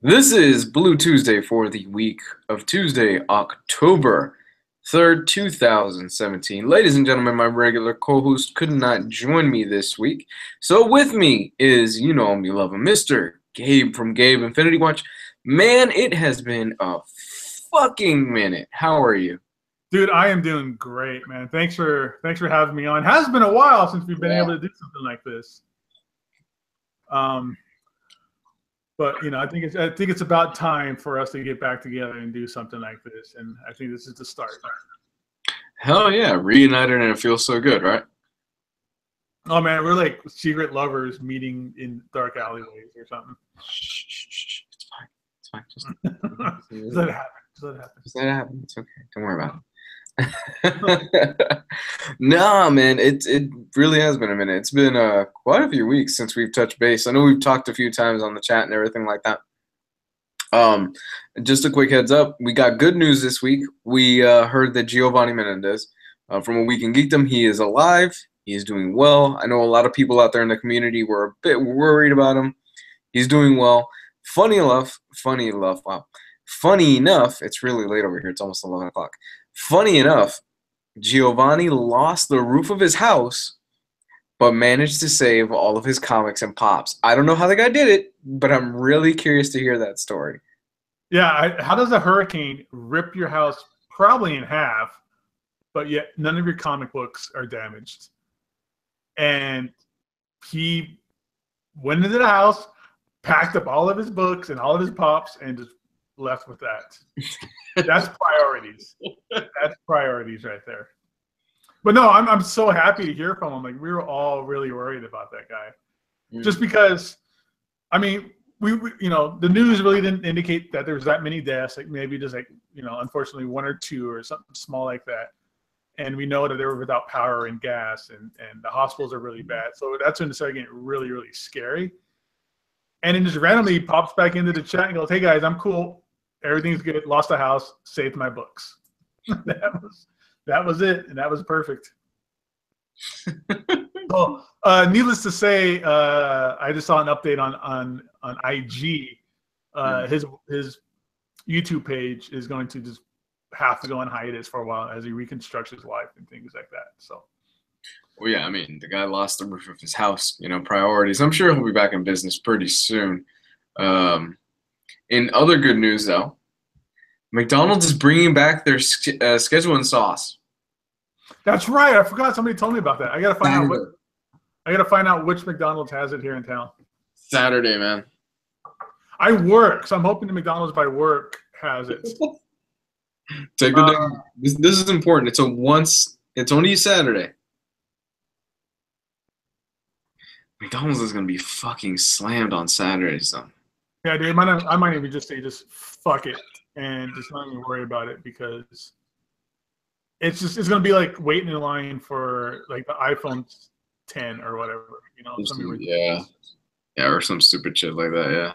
This is Blue Tuesday for the week of Tuesday, October 3rd, 2017. Ladies and gentlemen, my regular co-host could not join me this week. So with me is, you know him, you love him, Mr. Gabe from Gabe Infinity Watch. Man, it has been a fucking minute. How are you? Dude, I am doing great, man. Thanks for having me on. It has been a while since we've been able to do something like this. Um, but I think it's about time for us to get back together and do something like this. And I think this is the start. Hell yeah, reunited and it feels so good, right? Oh man, we're like secret lovers meeting in dark alleyways or something. Shh, it's fine. It's fine. Just Just let it happen. Just let it happen. Just let it happen. It's okay. Don't worry about it. Nah, man, it really has been a minute. It's been quite a few weeks since we've touched base. I know we've talked a few times on the chat and everything like that. Um, just a quick heads up, we got good news this week. We heard that Giovanni Menendez from A Week in Geekdom, he is alive. He is doing well. I know a lot of people out there in the community were a bit worried about him. He's doing well. Wow. Funny enough, it's really late over here. It's almost 11 o'clock. Funny enough, Giovanni lost the roof of his house, but managed to save all of his comics and pops. I don't know how the guy did it, but I'm really curious to hear that story. Yeah, how does a hurricane rip your house probably in half, but yet none of your comic books are damaged? And he went into the house, packed up all of his books and all of his pops, and just left with that. That's priorities. That's priorities right there. But no, I'm so happy to hear from him. Like, we were all really worried about that guy, just because. I mean, we the news really didn't indicate that there was that many deaths. Like maybe just unfortunately one or two or something small like that. And we know that they were without power and gas, and the hospitals are really bad. So that's when it started getting really, really scary. And then just randomly he pops back into the chat and goes, "Hey guys, I'm cool. Everything's good. Lost a house. Saved my books." that was it, and that was perfect. So, needless to say, I just saw an update on IG. His YouTube page is going to just have to go on hiatus for a while as he reconstructs his life and things like that. So. Well, yeah, I mean, the guy lost the roof of his house. Priorities. I'm sure he'll be back in business pretty soon. In other good news, though, McDonald's is bringing back their schedule and sauce. That's right. I forgot. Somebody told me about that. I gotta find out which McDonald's has it here in town. Saturday, man. I work, so I'm hoping the McDonald's by work has it. Take the day. This is important. It's only Saturday. McDonald's is gonna be fucking slammed on Saturdays, though. Yeah, dude. I might even just say just fuck it and just not even worry about it, because it's gonna be like waiting in line for like the iPhone 10 or whatever. Yeah, or some stupid shit like that. Yeah.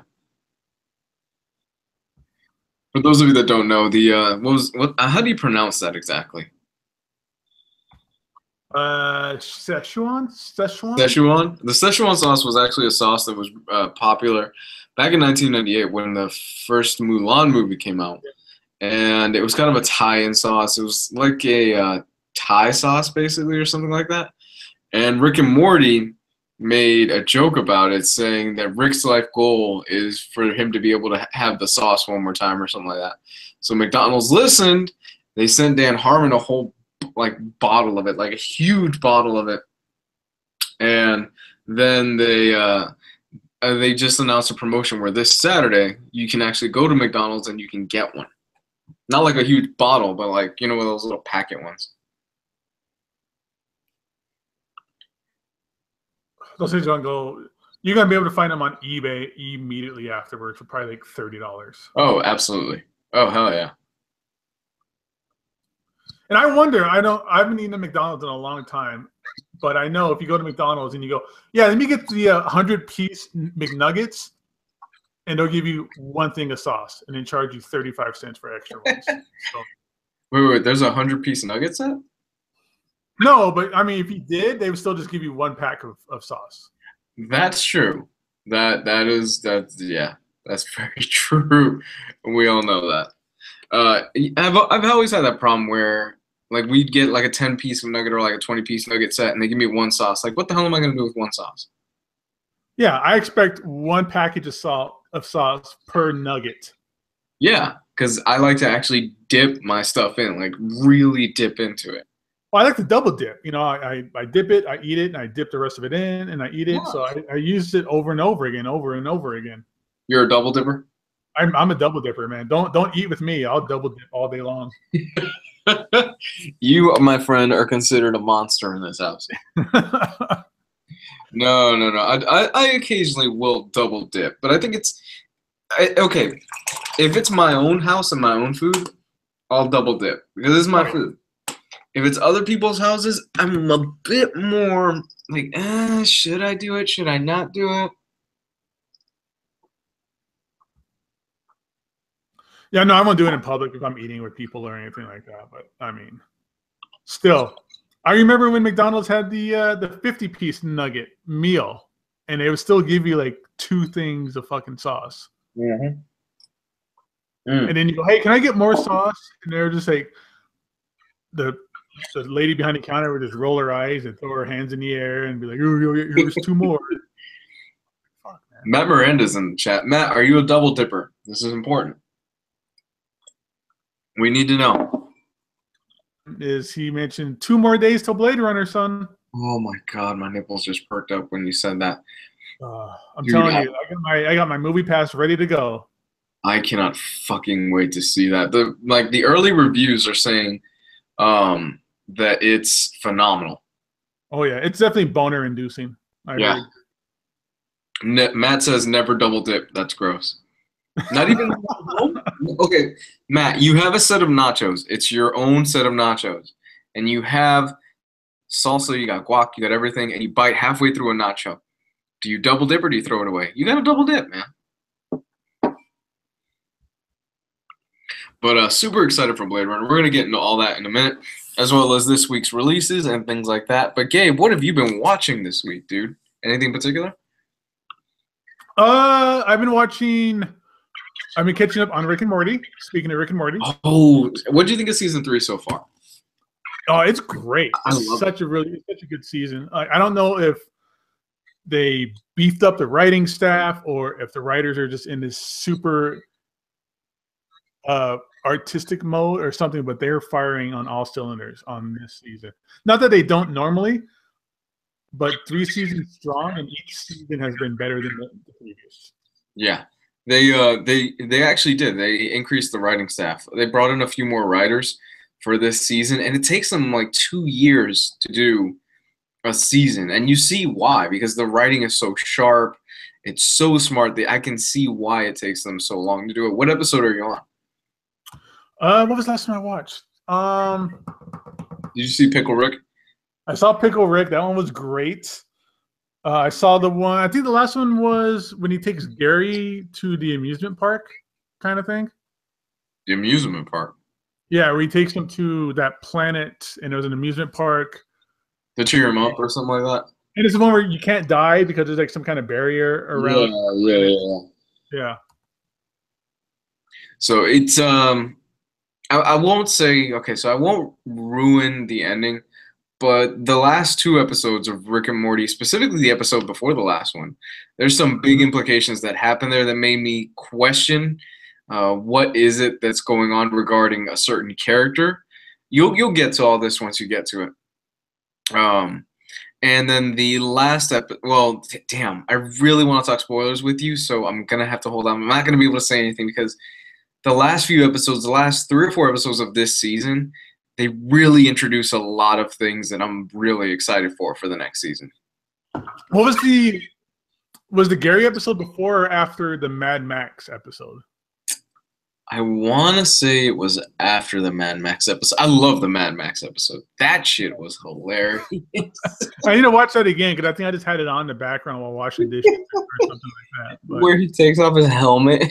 For those of you that don't know, how do you pronounce that exactly? Szechuan. Szechuan. The Szechuan sauce was actually a sauce that was popular back in 1998 when the first Mulan movie came out, and it was kind of a Thai-in sauce. It was like a Thai sauce, basically, or something like that. And Rick and Morty made a joke about it, saying that Rick's life goal is for him to be able to have the sauce one more time or something like that. So McDonald's listened. They sent Dan Harmon a whole bottle of it, like a huge bottle of it, and then they just announced a promotion where this Saturday you can actually go to McDonald's and you can get one. Not like a huge bottle, but like those little packet ones. Those things are gonna go. You're gonna be able to find them on eBay immediately afterwards for probably like $30. Oh, absolutely. Oh, hell yeah. And I wonder, I haven't eaten at McDonald's in a long time, but I know if you go to McDonald's and you go, yeah, let me get the 100-piece McNuggets, and they'll give you one thing of sauce and then charge you 35 cents for extra ones. So. Wait, there's a 100-piece nugget set? No, but I mean, if you did, they would still just give you one pack of sauce. That's true. That's yeah. That's very true. We all know that. I've always had that problem where like we'd get like a 10-piece of nugget or like a 20-piece nugget set, and they give me one sauce. Like, what the hell am I gonna do with one sauce? Yeah, I expect one package of sauce per nugget. Yeah, because I like to actually dip my stuff in, like really dip into it. Well, I like to double dip. You know, I dip it, I eat it, and I dip the rest of it in, and I eat it. Yeah. So I use it over and over again, over and over again. You're a double dipper? I'm a double dipper, man. Don't eat with me. I'll double dip all day long. You, my friend, are considered a monster in this house. No. I occasionally will double dip, but I think it's okay. If it's my own house and my own food, I'll double dip because this is my food. If it's other people's houses, I'm a bit more like, should I do it? Should I not do it? Yeah, no, I won't do it in public if I'm eating with people or anything like that. But I mean, still, I remember when McDonald's had the 50-piece nugget meal, and they would still give you like 2 things of fucking sauce. Mm-hmm. And then you go, hey, can I get more sauce? And they're just like, the lady behind the counter would just roll her eyes and throw her hands in the air and be like, oh, here's 2 more. Fuck, man. Matt Miranda's in the chat. Matt, are you a double dipper? This is important. We need to know. Is he mentioned 2 more days till Blade Runner, son? Oh my God, my nipples just perked up when you said that. I'm telling you, I got my movie pass ready to go. I cannot fucking wait to see that. The early reviews are saying that it's phenomenal. Oh yeah, it's definitely boner inducing. Matt says never double dip. That's gross. Not even okay, Matt, you have a set of nachos. It's your own set of nachos. And you have salsa, you got guac, you got everything, and you bite halfway through a nacho. Do you double dip or do you throw it away? You gotta double dip, man. But super excited for Blade Runner. We're gonna get into all that in a minute, as well as this week's releases and things like that. But Gabe, what have you been watching this week, dude? Anything in particular? I've been catching up on Rick and Morty. Speaking of Rick and Morty. Oh, what do you think of season 3 so far? Oh, it's great. It's such a good season. I don't know if they beefed up the writing staff or if the writers are just in this super artistic mode or something, but they're firing on all cylinders on this season. Not that they don't normally, but 3 seasons strong, and each season has been better than the previous. Yeah. They actually did. They increased the writing staff. They brought in a few more writers for this season, and it takes them like 2 years to do a season. And you see why, because the writing is so sharp. It's so smart that I can see why it takes them so long to do it. What episode are you on? What was the last time I watched? Did you see Pickle Rick? I saw Pickle Rick. That one was great. I saw the one, I think the last one was when he takes Gary to the amusement park kind of thing. The amusement park? Yeah, where he takes him to that planet, and it was an amusement park. To cheer him up or something like that? And it's the one where you can't die because there's like some kind of barrier around. Yeah. So it's, I won't say, okay, so I won't ruin the ending. But the last 2 episodes of Rick and Morty, specifically the episode before the last one, there's some big implications that happen there that made me question what is it that's going on regarding a certain character. You'll get to all this once you get to it. And then the last episode, well, damn, I really want to talk spoilers with you, so I'm going to have to hold on. I'm not going to be able to say anything because the last few episodes, the last 3 or 4 episodes of this season, they really introduce a lot of things that I'm really excited for the next season. What was the Gary episode before or after the Mad Max episode? I want to say it was after the Mad Max episode. I love the Mad Max episode. That shit was hilarious. I need to watch that again because I think I just had it on in the background while washing dishes or something like that. But, where he takes off his helmet.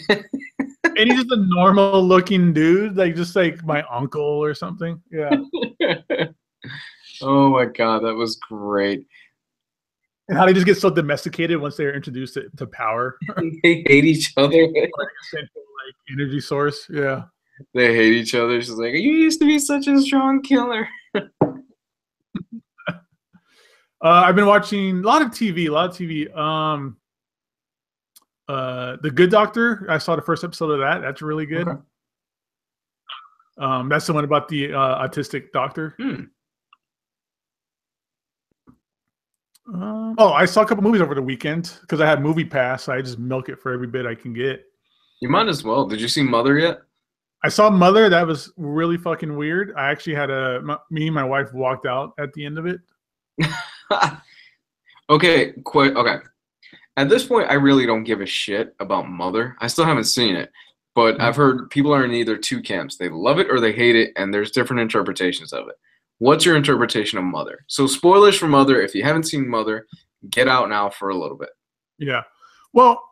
and he's just a normal looking dude, like just like my uncle or something. Yeah. Oh my God, that was great. And how they just get so domesticated once they're introduced to power. They hate each other. Like essential like energy source. Yeah. They hate each other. She's like, you used to be such a strong killer. I've been watching a lot of TV. The Good Doctor. I saw the first episode of that. That's really good. Okay. That's the one about the autistic doctor. I saw a couple movies over the weekend because I had Movie Pass. So I just milk it for every bit I can get. You might as well. Did you see Mother yet? I saw Mother. That was really fucking weird. I actually had me and my wife walked out at the end of it. Okay. At this point, I really don't give a shit about Mother. I still haven't seen it, but I've heard people are in either two camps. They love it or they hate it, and there's different interpretations of it. What's your interpretation of Mother? So spoilers for Mother. If you haven't seen Mother, get out now for a little bit. Yeah. Well,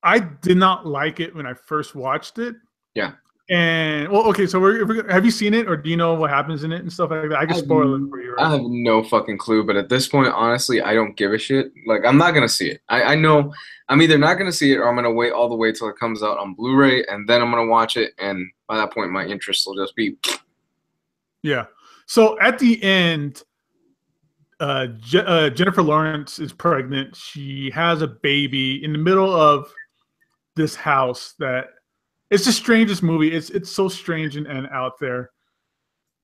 I did not like it when I first watched it. Yeah. And well, okay. So have you seen it, or do you know what happens in it and stuff like that? I can spoil it for you. Right? I have no fucking clue, but at this point, honestly, I don't give a shit. Like, I'm not gonna see it. I know I'm either not gonna see it or I'm gonna wait all the way till it comes out on Blu-ray, and then I'm gonna watch it. And by that point, my interest will just be. Yeah. So at the end, Jennifer Lawrence is pregnant. She has a baby in the middle of this house that it's the strangest movie. It's so strange and out there.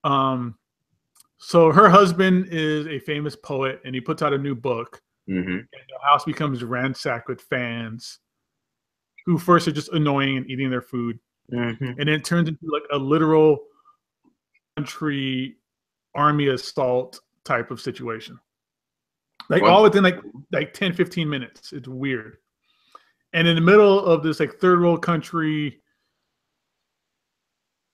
So her husband is a famous poet and he puts out a new book. Mm-hmm. And the house becomes ransacked with fans who first are just annoying and eating their food. Mm-hmm. And then it turns into like a literal country army assault type of situation. Like all within like 10, 15 minutes. It's weird. And in the middle of this like third world country,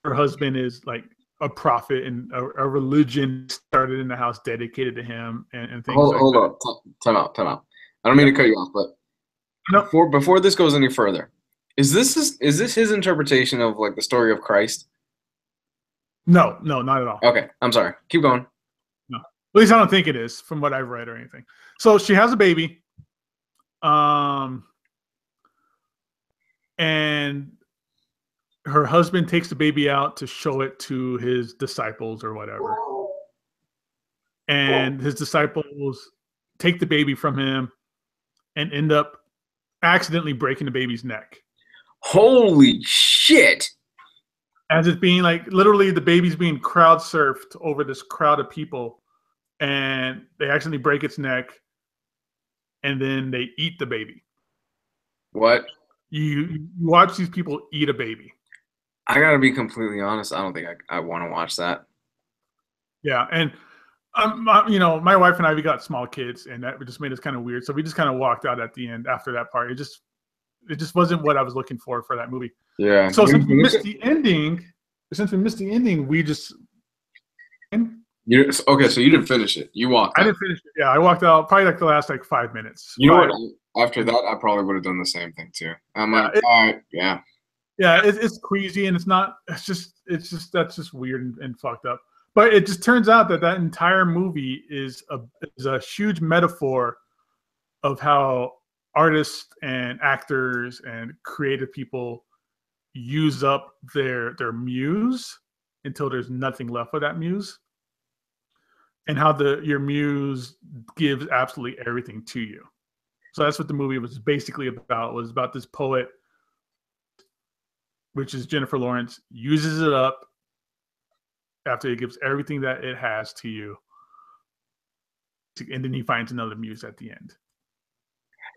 her husband is like a prophet and a religion started in the house dedicated to him and things like that. Hold up. Time out. I don't mean to cut you off, but before this goes any further, is this his interpretation of like the story of Christ? No, not at all. Okay, I'm sorry. Keep going. No. At least I don't think it is from what I've read or anything. So she has a baby. And her husband takes the baby out to show it to his disciples or whatever. And his disciples take the baby from him and end up accidentally breaking the baby's neck. Holy shit. As it's being like, literally the baby's being crowd surfed over this crowd of people and they accidentally break its neck and then they eat the baby. What? You watch these people eat a baby. I gotta be completely honest. I don't think I want to watch that. Yeah, and my wife and I, we got small kids, and that just made us kind of weird. So we just kind of walked out at the end after that part. It just wasn't what I was looking for that movie. Yeah. So since we missed the ending, we just. Okay, so you didn't finish it. You walked out. I didn't finish it. Yeah, I walked out probably like the last 5 minutes. You know what? After that, I probably would have done the same thing too. I'm like, all right, yeah. Yeah, it's queasy and it's not. It's just that's just weird and fucked up. But it just turns out that entire movie is a huge metaphor of how artists and actors and creative people use up their muse until there's nothing left of that muse, and how your muse gives absolutely everything to you. So that's what the movie was basically about. It was about this poet, which is Jennifer Lawrence, uses it up after it gives everything that it has to you. And then he finds another muse at the end.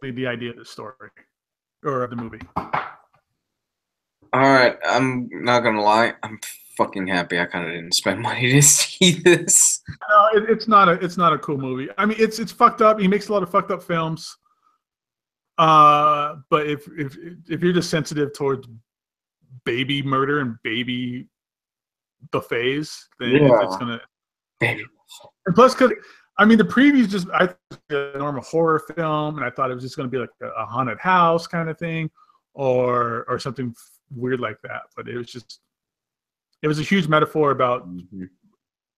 The idea of the story or of the movie. All right, I'm not gonna lie. I'm fucking happy I kind of didn't spend money to see this. No, it's not a cool movie. I mean, it's fucked up. He makes a lot of fucked up films. But if you're just sensitive towards baby murder and baby buffets, then it's gonna. Baby. And plus, because I mean, the previews I thought it was a normal horror film, and I thought it was just gonna be like a haunted house kind of thing, or something weird like that. But it was a huge metaphor about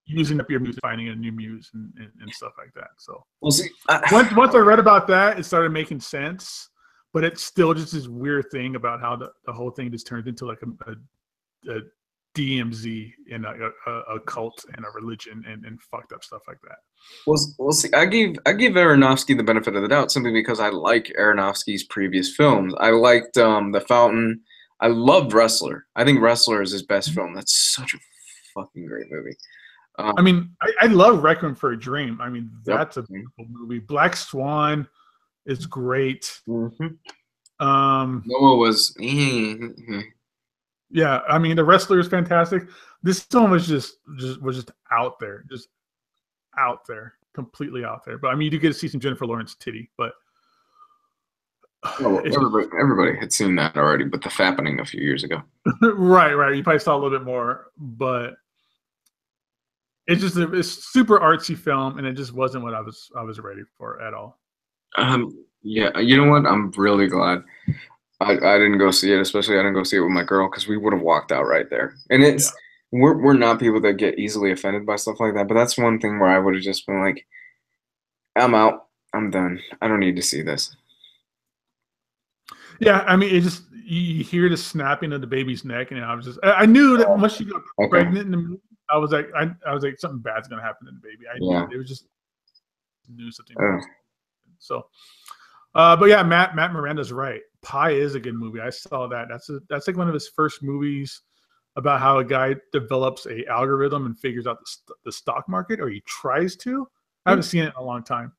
using up your muse, finding a new muse, and stuff like that. So Well, see, once I read about that, it started making sense. But it's still just this weird thing about how the whole thing just turned into like a DMZ and a cult and a religion and fucked up stuff like that. Well, see, I give Aronofsky the benefit of the doubt simply because I like Aronofsky's previous films. I liked The Fountain. I loved Wrestler. I think Wrestler is his best film. That's such a fucking great movie. I mean, I love Requiem for a Dream. I mean, that's Yep. a beautiful movie. Black Swan is great. Mm-hmm. Noah was. Yeah, I mean, The Wrestler is fantastic. This film was just out there, completely out there. But I mean, you do get to see some Jennifer Lawrence titty, but well, everybody had seen that already, but The Fappening a few years ago. right. You probably saw a little bit more, but it's just a super artsy film, and it just wasn't what I was ready for at all. Yeah, you know what? I'm really glad I didn't go see it. Especially I didn't go see it with my girl because we would have walked out right there. And it's we're not people that get easily offended by stuff like that. But that's one thing where I would have just been like, I'm out. I'm done. I don't need to see this. Yeah, I mean, it just you hear the snapping of the baby's neck, and I knew that once she got pregnant in the movie, I was like something bad's gonna happen to the baby. I knew it was just knew something. So, but yeah, Matt Miranda's right. Pi is a good movie. I saw that. That's like one of his first movies about how a guy develops a algorithm and figures out the stock market, or he tries to. I haven't seen it in a long time.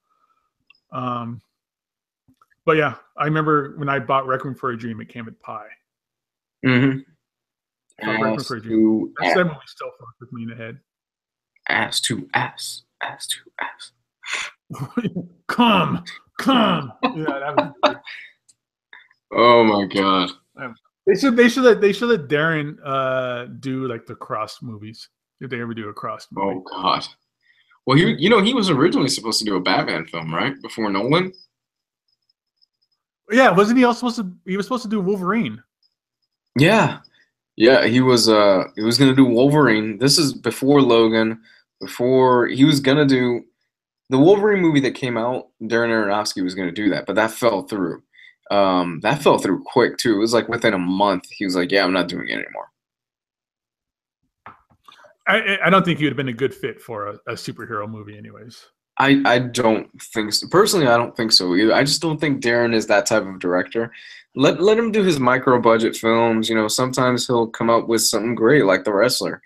But yeah, I remember when I bought Requiem for a Dream, it came with Pi. Mm-hmm. Requiem for a Dream. That movie still fucks with me in the head. Ass to ass. Come. Yeah, that was great. Oh my god. They should let Darren do like the Cross movies if they ever do a Cross movie. Oh god. Well, he was originally supposed to do a Batman film, right? Before Nolan. Yeah, wasn't he also supposed to do Wolverine? Yeah, he was gonna do Wolverine. This is before Logan, before he was gonna do the Wolverine movie that came out. Darren Aronofsky was gonna do that, but that fell through. That fell through quick too. It was like within a month. He was like, "Yeah, I'm not doing it anymore." I don't think he would have been a good fit for a superhero movie, anyways. I don't think so. Personally, I don't think so either. I just don't think Darren is that type of director. Let him do his micro budget films. You know, sometimes he'll come up with something great like The Wrestler.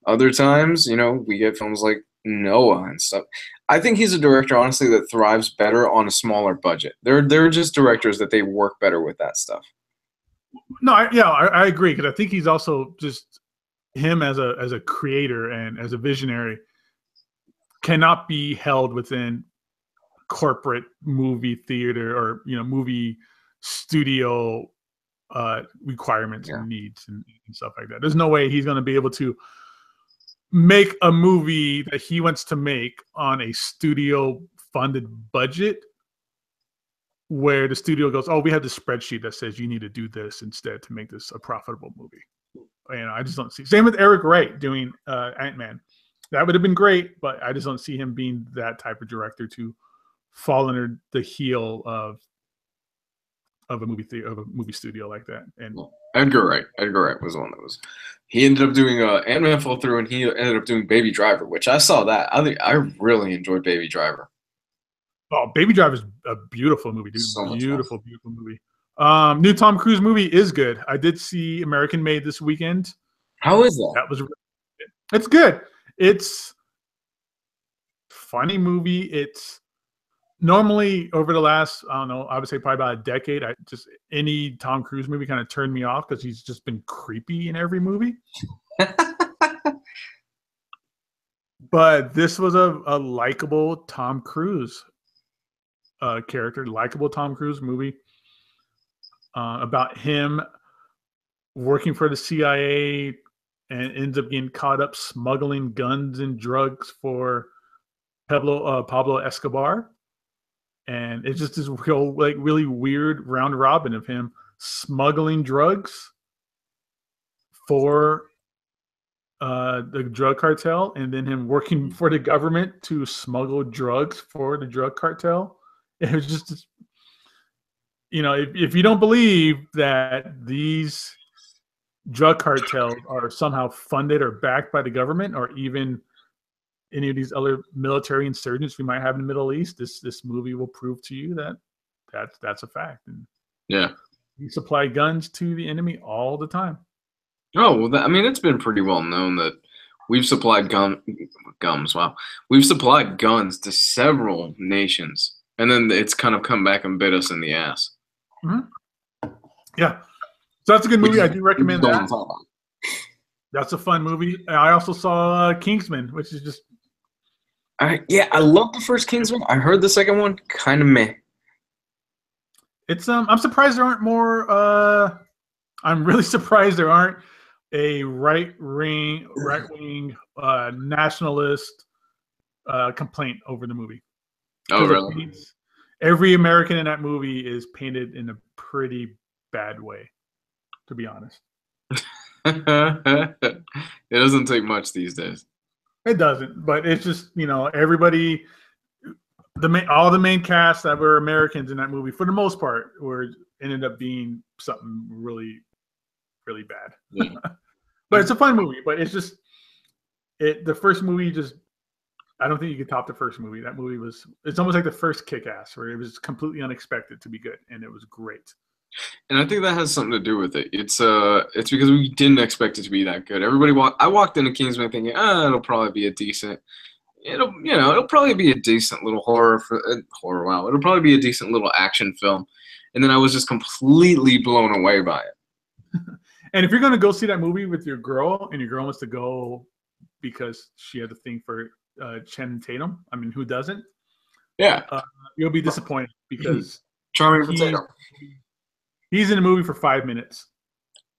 Other times, you know, we get films like Noah and stuff. I think he's a director, honestly, that thrives better on a smaller budget. They're just directors that they work better with that stuff. No, I agree, because I think he's also just him as a creator and as a visionary cannot be held within corporate movie theater or movie studio requirements and needs and stuff like that. There's no way he's going to be able to make a movie that he wants to make on a studio funded budget where the studio goes, "Oh, we have this spreadsheet that says you need to do this instead to make this a profitable movie." I just don't see. Same with Eric Wright doing Ant-Man. That would have been great, but I just don't see him being that type of director to fall under the heel of a movie studio like that. And Edgar Wright was the one that was. He ended up doing Ant-Man fell through, and he ended up doing Baby Driver, which I saw that. I really enjoyed Baby Driver. Oh, Baby Driver is a beautiful movie, dude. So beautiful movie. New Tom Cruise movie is good. I did see American Made this weekend. How is that? That was really good. It's good. It's funny movie. It's normally over the last, I don't know, I would say probably about a decade, any Tom Cruise movie kind of turned me off because he's just been creepy in every movie. But this was a likable Tom Cruise character, likable Tom Cruise movie about him working for the CIA and ends up getting caught up smuggling guns and drugs for Pablo Escobar. And it's just this really weird round robin of him smuggling drugs for the drug cartel, and then him working for the government to smuggle drugs for the drug cartel. It was just, if you don't believe that these drug cartels are somehow funded or backed by the government, or even any of these other military insurgents we might have in the Middle East, this movie will prove to you that that's a fact. And Yeah. we supply guns to the enemy all the time. Oh, well, I mean, it's been pretty well known that we've supplied gums. Wow, we've supplied guns to several nations, and then it's kind of come back and bit us in the ass. Mm-hmm. Yeah, so that's a good movie. I do recommend that. That's a fun movie. I also saw Kingsman, which is just. Yeah, I love the first Kingsman. I heard the second one kind of meh. It's I'm surprised there aren't more. I'm really surprised there aren't a right-wing nationalist complaint over the movie. Oh, really? Every American in that movie is painted in a pretty bad way, to be honest. It doesn't take much these days. It doesn't, but it's just, everybody, all the main cast that were Americans in that movie, for the most part, ended up being something really, really bad. Yeah. But it's a fun movie. But it's just the first movie I don't think you could top the first movie. That movie it's almost like the first Kick-Ass, where it was completely unexpected to be good, and it was great. And I think that has something to do with it. It's because we didn't expect it to be that good. I walked into Kingsman thinking, it'll probably be a decent. It'll probably be a decent little horror. Wow, it'll probably be a decent little action film. And then I was just completely blown away by it. And if you're going to go see that movie with your girl, and your girl wants to go because she had a thing for Channing Tatum, I mean, who doesn't? Yeah. You'll be disappointed because Charming Potato. He's in the movie for 5 minutes.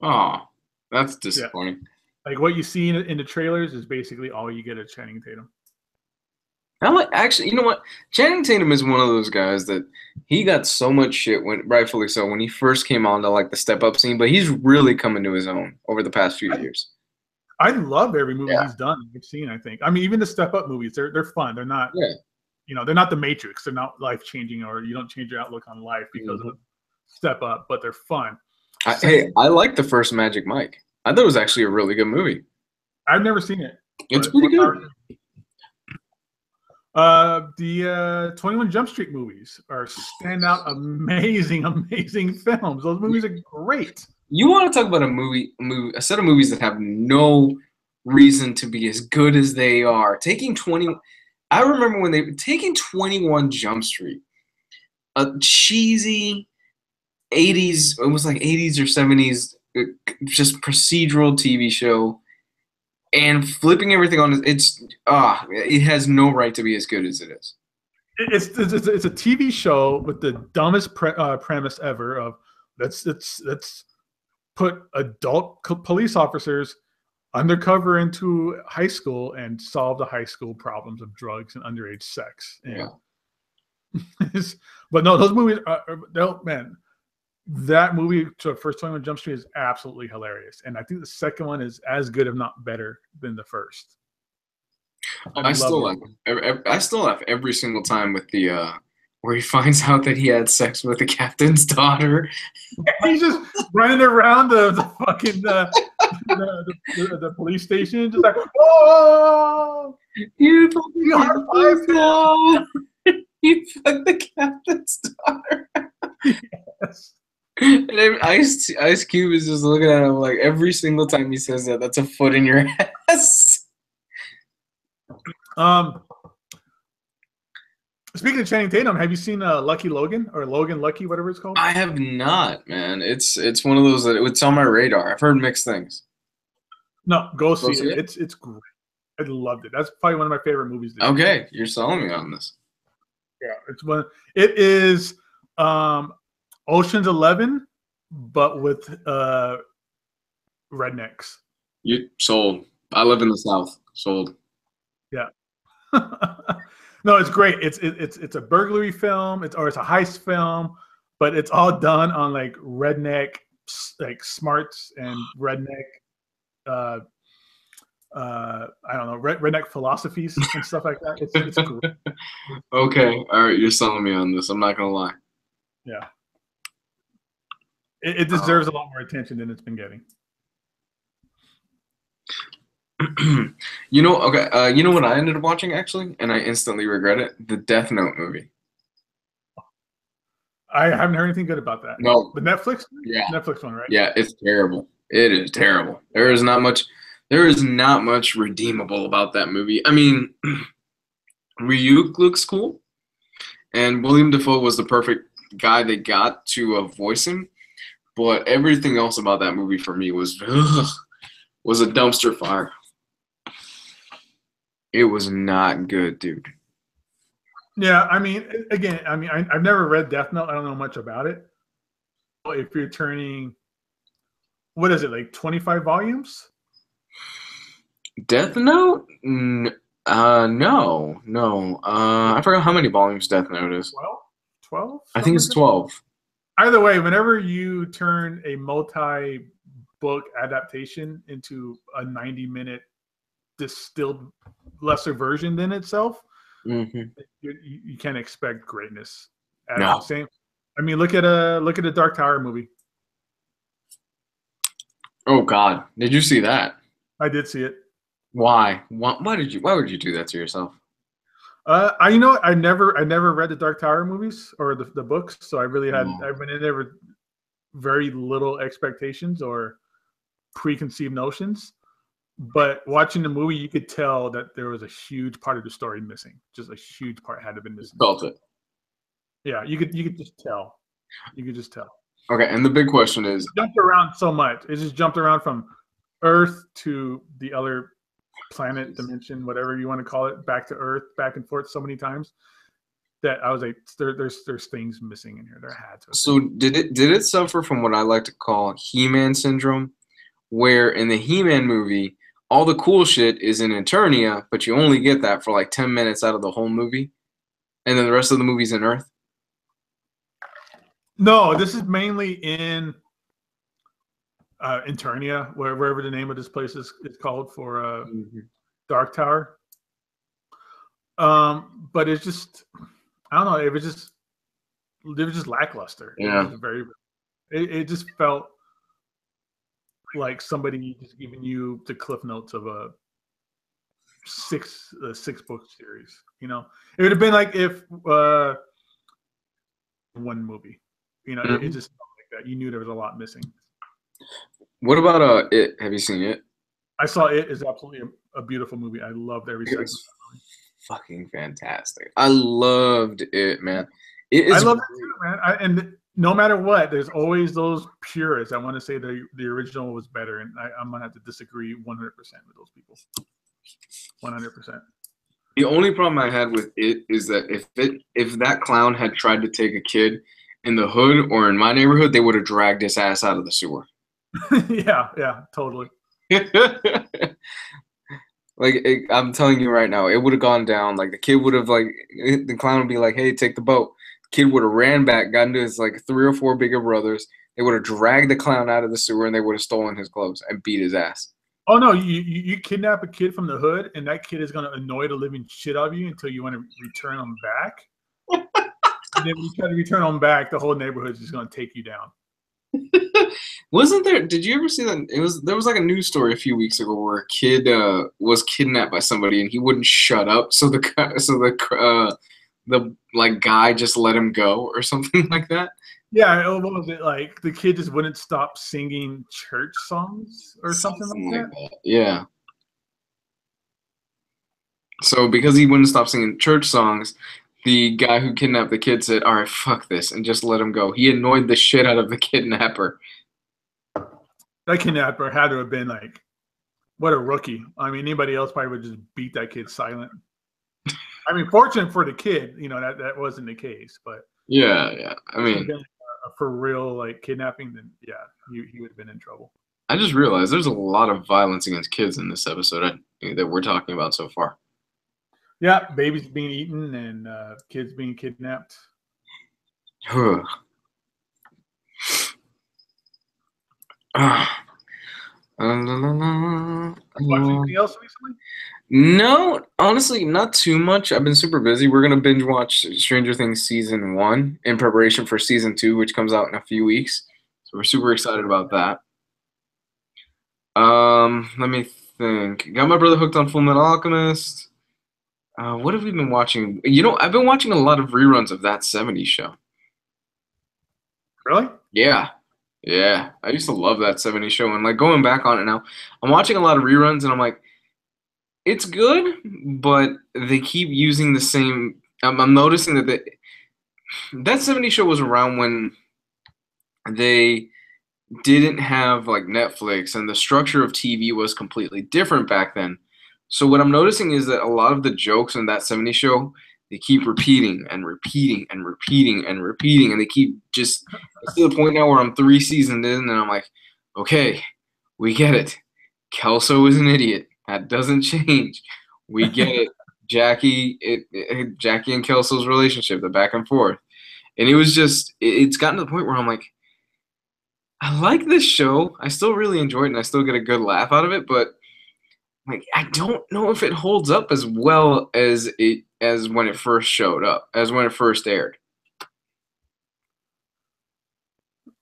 Oh, that's disappointing. Yeah. Like what you see in the trailers is basically all you get of Channing Tatum. Actually, you know what? Channing Tatum is one of those guys that he got so much shit, rightfully so, when he first came on to the Step Up scene, but he's really coming to his own over the past few years. I love every movie he's done. I've seen, I think. I mean, even the Step Up movies, they're fun. They're not, they're not The Matrix. They're not life changing, or you don't change your outlook on life because of Step Up, but they're fun. I like the first Magic Mike. I thought it was actually a really good movie. I've never seen it. It's pretty good. The 21 Jump Street movies are standout, amazing films. Those movies are great. You want to talk about a set of movies that have no reason to be as good as they are. I remember when they were taking 21 Jump Street, a cheesy 80s, it was like 80s or 70s, just procedural TV show, and flipping everything on. It has no right to be as good as it is. It's a TV show with the dumbest premise ever of let's put adult police officers undercover into high school and solve the high school problems of drugs and underage sex. And but no, those movies man. That movie, so First 21 Jump Street, is absolutely hilarious, and I think the second one is as good, if not better, than the first. I still laugh every single time with the where he finds out that he had sex with the captain's daughter. He's just running around the fucking the police station, just like, oh, you fucked the captain's daughter. Yes. And Ice Cube is just looking at him like every single time he says that, that's a foot in your ass. Speaking of Channing Tatum, have you seen Lucky Logan or Logan Lucky, whatever it's called? I have not, man. It's one of those that it's on my radar. I've heard mixed things. No, go see it. It's great. I loved it. That's probably one of my favorite movies. Okay, you're selling me on this. Yeah, it is Ocean's 11, but with rednecks. You sold. I live in the South. Sold. Yeah. No, it's great. It's a burglary film. It's a heist film, but it's all done on like redneck, like smarts and redneck I don't know, redneck philosophies and stuff like that. It's great. Okay, all right, you're selling me on this. I'm not gonna lie. Yeah, it deserves a lot more attention than it's been getting. You know, okay, you know what I ended up watching actually, and I instantly regret it? The Death Note movie. I haven't heard anything good about that. No, The Netflix, yeah, Netflix one, right? yeah, it's terrible. It is terrible. There is not much. There is not much redeemable about that movie. I mean, Ryuk looks cool, and William Dafoe was the perfect guy they got to voice him. But everything else about that movie for me was a dumpster fire. It was not good, dude. Yeah, I mean, again, I mean, I've never read Death Note. I don't know much about it. If you're turning, what is it, like 25 volumes? Death Note? No, no. I forgot how many volumes Death Note is. 12? 12? I think it's 12. Either way, whenever you turn a multi-book adaptation into a 90-minute distilled lesser version than itself, you can't expect greatness. No. Same. I mean, look at a Dark Tower movie. Oh God, did you see that? I did see it. Why? Why would you do that to yourself? I never read the Dark Tower movies or the books, so I really I've been in there with very little expectations or preconceived notions. But watching the movie, you could tell that there was a huge part of the story missing. Just a huge part had to been missing. Felt it. Yeah, you could just tell. You could just tell. Okay, and the big question is, it jumped around so much. It just jumped around from Earth to the other planet, dimension, whatever you want to call it, back to Earth, back and forth so many times that I was like, there's things missing in here. There had to. So did it suffer from what I like to call He-Man syndrome, where in the He-Man movie, all the cool shit is in Eternia, but you only get that for like 10 minutes out of the whole movie, and then the rest of the movie's in Earth? No, this is mainly in Eternia, wherever the name of this place is called for Dark Tower. But it's just, I don't know, it was just lackluster. Yeah. It just felt like somebody just giving you the cliff notes of a six book series. You know, it would have been like if one movie. You know, it just felt like that. You knew there was a lot missing. What about It? Have you seen it? I saw it. Is absolutely a beautiful movie. I loved every second. It's fucking fantastic. I loved it, man. I love it too, man. And no matter what, there's always those purists. I want to say the original was better, and I'm gonna have to disagree 100% with those people. 100%. The only problem I had with it is that if that clown had tried to take a kid in the hood or in my neighborhood, they would have dragged his ass out of the sewer. yeah, totally. I'm telling you right now, it would have gone down. Like the kid would have the clown would be like, "Hey, take the boat." Kid would have ran back, gotten to his like 3 or 4 bigger brothers. They would have dragged the clown out of the sewer, and they would have stolen his clothes and beat his ass. Oh no, you kidnap a kid from the hood, and that kid is gonna annoy the living shit out of you until you want to return him back. And then when you try to return him back, the whole neighborhood is just gonna take you down. Wasn't there? Did you ever see that? There was like a news story a few weeks ago where a kid was kidnapped by somebody and he wouldn't shut up, so the like guy just let him go or something like that. Yeah, what was it like? The kid just wouldn't stop singing church songs or something like that. Yeah. So because he wouldn't stop singing church songs, the guy who kidnapped the kid said, "All right, fuck this," and just let him go. He annoyed the shit out of the kidnapper. That kidnapper had to have been like, what a rookie. I mean, anybody else probably would just beat that kid silent. I mean, fortunate for the kid, you know, that wasn't the case. But yeah. I mean, for real, like kidnapping, then yeah, he would have been in trouble. I just realized there's a lot of violence against kids in this episode that we're talking about so far. Yeah, babies being eaten and kids being kidnapped. Watch anything else recently? No, honestly, not too much. I've been super busy. We're gonna binge watch Stranger Things season 1 in preparation for season 2, which comes out in a few weeks. So we're super excited about that. Let me think. Got my brother hooked on Full Metal Alchemist. What have we been watching? I've been watching a lot of reruns of That 70s Show. Really? Yeah. Yeah. I used to love That 70s Show, and like going back on it now, I'm watching a lot of reruns and I'm like, it's good, but they keep using the same. I'm noticing that That 70s Show was around when they didn't have like Netflix, and the structure of TV was completely different back then. So what I'm noticing is that a lot of the jokes in That 70s Show, they keep repeating and repeating and repeating and repeating, and they keep just it's to the point now where I'm 3 seasons in and I'm like, okay, we get it. Kelso is an idiot. That doesn't change. We get it. Jackie and Kelso's relationship, the back and forth. And it was just it's gotten to the point where I'm like, I like this show. I still really enjoy it and I still get a good laugh out of it, but like I don't know if it holds up as well as when it first showed up, as when it first aired.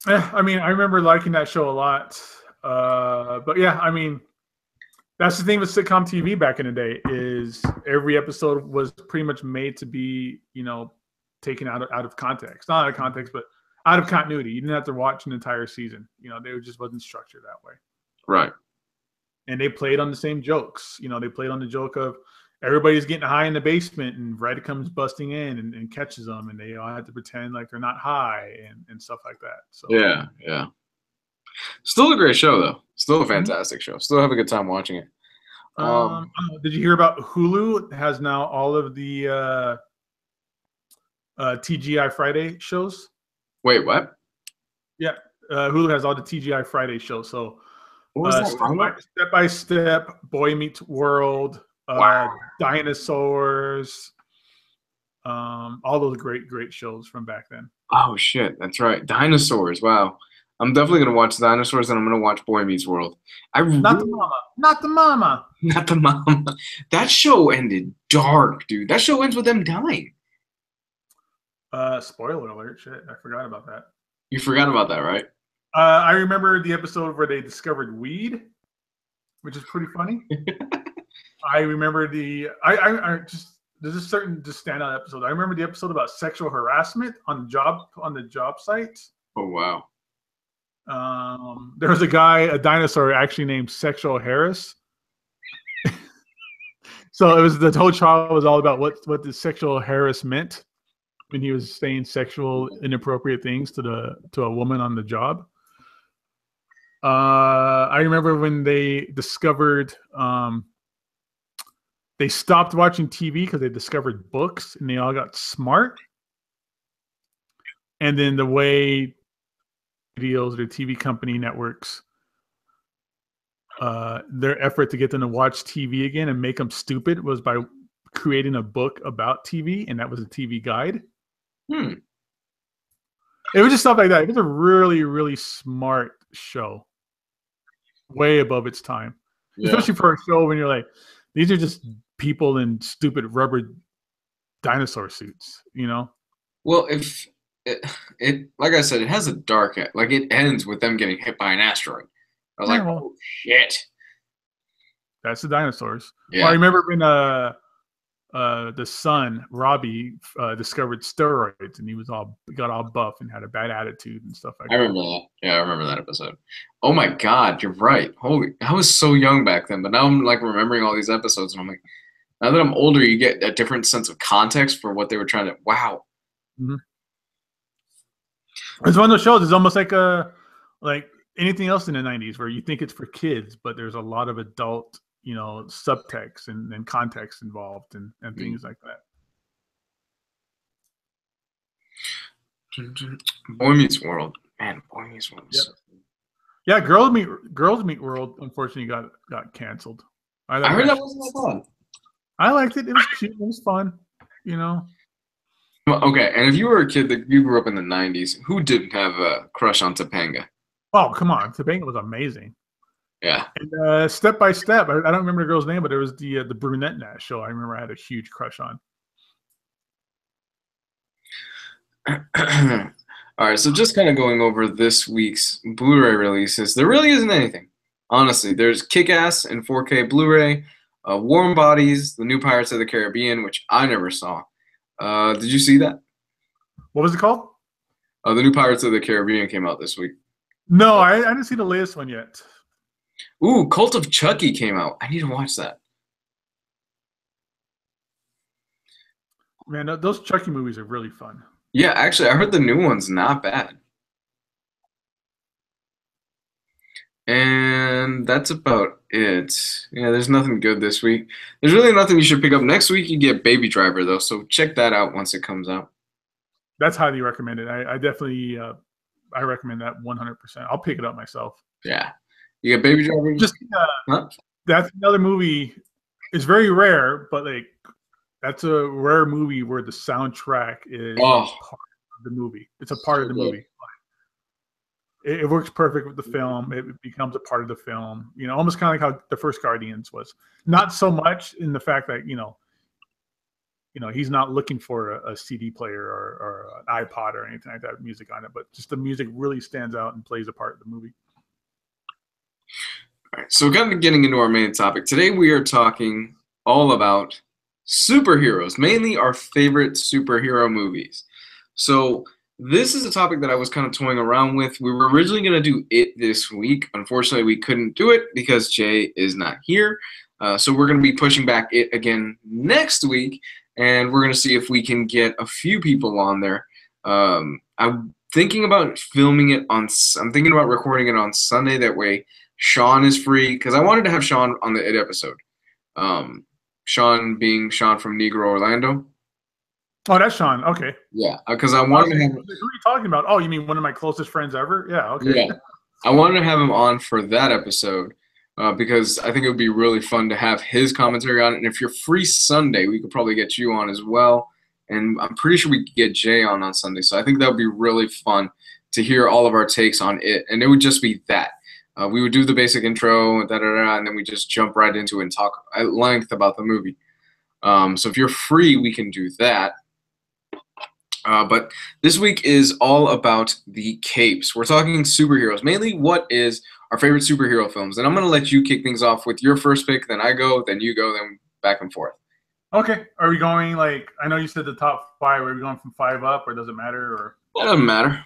I mean, I remember liking that show a lot. But yeah, I mean, that's the thing with sitcom TV back in the day is every episode was pretty much made to be, taken out of context. Not out of context, but out of continuity. You didn't have to watch an entire season. They just wasn't structured that way. Right. And they played on the same jokes. They played on the joke of everybody's getting high in the basement and Red comes busting in and catches them, and they all have to pretend like they're not high and stuff like that. So Yeah. Still a great show though. Still a fantastic show. Still have a good time watching it. Did you hear about Hulu has now all of the TGI Friday shows? Wait, what? Yeah, Hulu has all the TGI Friday shows. So What was that? Step by Step, Boy Meets World, Dinosaurs, all those great shows from back then. Oh shit, that's right. Dinosaurs. Wow. I'm definitely gonna watch Dinosaurs and I'm gonna watch Boy Meets World. Not the mama. Not the mama. Not the mom. That show ended dark, dude. That show ends with them dying. Spoiler alert! Shit, I forgot about that. You forgot about that, right? I remember the episode where they discovered weed, which is pretty funny. I remember there's a certain just standout episode. I remember the episode about sexual harassment on the job site. Oh wow. There was a dinosaur actually named Sexual Harris. So it was the whole trial was all about what the sexual Harris meant when he was saying sexual inappropriate things to a woman on the job. I remember when they discovered they stopped watching TV because they discovered books and they all got smart. And then the way deals, their TV company networks, their effort to get them to watch TV again and make them stupid was by creating a book about TV, and that was a TV guide. It was just stuff like that. It was a really, really smart show. Way above its time. Yeah. Especially for a show when you're like, these are just people in stupid rubber dinosaur suits, Well, if it like I said, it has a dark end. Like it ends with them getting hit by an asteroid. I was oh shit. That's the dinosaurs. Yeah. Well, I remember when the son, Robbie, discovered steroids and he got all buff and had a bad attitude and stuff like that. I remember that. Yeah, I remember that episode. Oh my god, you're right. Holy, I was so young back then, but now I'm like remembering all these episodes and I'm like, now that I'm older, you get a different sense of context for what they were trying to. Wow. Mm-hmm. It's one of those shows. It's almost like anything else in the 90s where you think it's for kids, but there's a lot of adult, subtext and context involved and things like that. Boy Meets World. Man, Boy Meets World. Yep. Yeah, Girls Meet World unfortunately got canceled. I heard that wasn't that fun. I liked it. It was cute. It was fun, Okay, and if you were a kid that you grew up in the 90s, who didn't have a crush on Topanga? Oh, come on. Topanga was amazing. Yeah. And Step by Step. I don't remember the girl's name, but it was the brunette in that show. I remember I had a huge crush on. All right, so just kind of going over this week's Blu-ray releases. There really isn't anything, honestly. There's Kick-Ass in 4K Blu-ray, Warm Bodies, the new Pirates of the Caribbean, which I never saw. Did you see that? What was it called? The new Pirates of the Caribbean came out this week. No, I didn't see the latest one yet. Ooh, Cult of Chucky came out. I need to watch that. Man, those Chucky movies are really fun. Yeah, actually, I heard the new one's not bad. And that's about it. Yeah, there's nothing good this week. There's really nothing you should pick up. Next week, you get Baby Driver, though, so check that out once it comes out. That's highly recommended. I definitely I recommend that 100%. I'll pick it up myself. Yeah. You get Baby Driver? Just huh? That's another movie. It's very rare, but like that's a rare movie where the soundtrack is part of the movie. It's a part of the movie. It works perfect with the film. It becomes a part of the film. You know, almost kind of like how the first Guardians was. Not so much in the fact that you know, he's not looking for a CD player or an iPod or anything like that, music on it, but just the music really stands out and plays a part of the movie. All right, so kind of getting into our main topic. Today we are talking all about superheroes, mainly our favorite superhero movies. So this is a topic that I was kind of toying around with. We were originally going to do It this week. Unfortunately, we couldn't do it because Jay is not here. So we're going to be pushing back It again next week, and we're going to see if we can get a few people on there. I'm thinking about filming it on. I'm thinking about recording it on Sunday. That way, Sean is free because I wanted to have Sean on the It episode. Sean being Sean from Negro Orlando. Oh, that's Sean. Okay. Yeah, because I wanted to have. Who are you talking about? Oh, you mean one of my closest friends ever? Yeah. Okay. Yeah, I wanted to have him on for that episode because I think it would be really fun to have his commentary on it. And if you're free Sunday, we could probably get you on as well. And I'm pretty sure we could get Jay on Sunday. So I think that would be really fun to hear all of our takes on It. And it would just be that. We would do the basic intro, and then we just jump right into it and talk at length about the movie. So if you're free, we can do that. But this week is all about the capes. We're talking superheroes. Mainly, what is our favorite superhero films? And I'm going to let you kick things off with your first pick. Then I go, then you go, then back and forth. Okay. Are we going like, I know you said the top 5. Are we going from 5 up, or does it matter? Or That doesn't matter.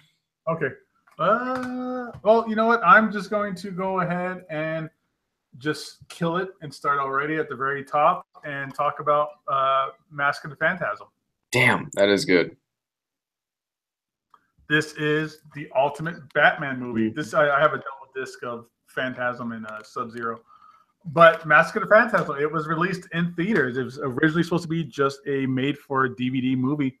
Okay. Well, you know what? I'm just going to go ahead and just kill it and start already at the very top and talk about Mask of the Phantasm. Damn, that is good. This is the ultimate Batman movie. This I have a double disc of Phantasm and Sub-Zero. But Mask of the Phantasm, it was released in theaters. It was originally supposed to be just a made-for-DVD movie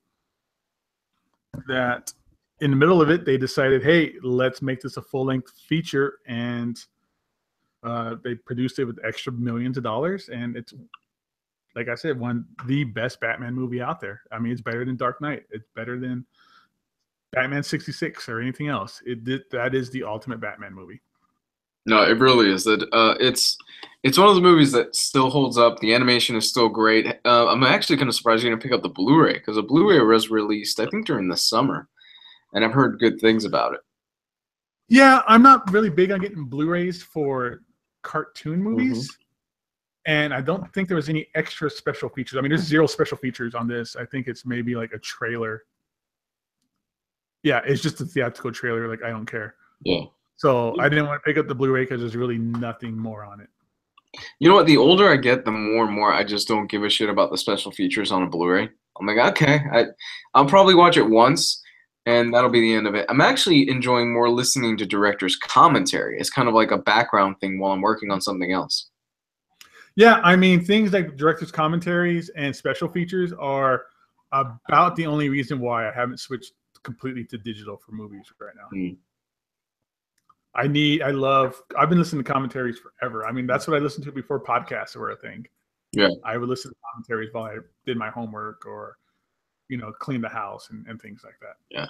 that in the middle of it, they decided, hey, let's make this a full-length feature, and they produced it with extra millions of dollars, and it's, like I said, one of the best Batman movie out there. I mean, it's better than Dark Knight. It's better than Batman 66 or anything else. That is the ultimate Batman movie. No, it really is. It's one of the movies that still holds up. The animation is still great. I'm actually kind of surprised you're going to pick up the Blu-ray because the Blu-ray was released, I think, during the summer, and I've heard good things about it. Yeah, I'm not really big on getting Blu-rays for cartoon movies, and I don't think there was any extra special features. I mean, there's 0 special features on this. I think it's maybe like a trailer. Yeah, it's just a theatrical trailer. Like, I don't care. Yeah. So I didn't want to pick up the Blu-ray because there's really nothing more on it. You know what? The older I get, the more and more I just don't give a shit about the special features on a Blu-ray. I'm like, okay, I'll probably watch it once, and that'll be the end of it. I'm actually enjoying more listening to directors' commentary. It's kind of like a background thing while I'm working on something else. Yeah, I mean, things like directors' commentaries and special features are about the only reason why I haven't switched completely to digital for movies right now. I've been listening to commentaries forever. I mean, that's what I listened to before podcasts were a thing. Yeah. I would listen to commentaries while I did my homework or, clean the house and things like that. Yeah.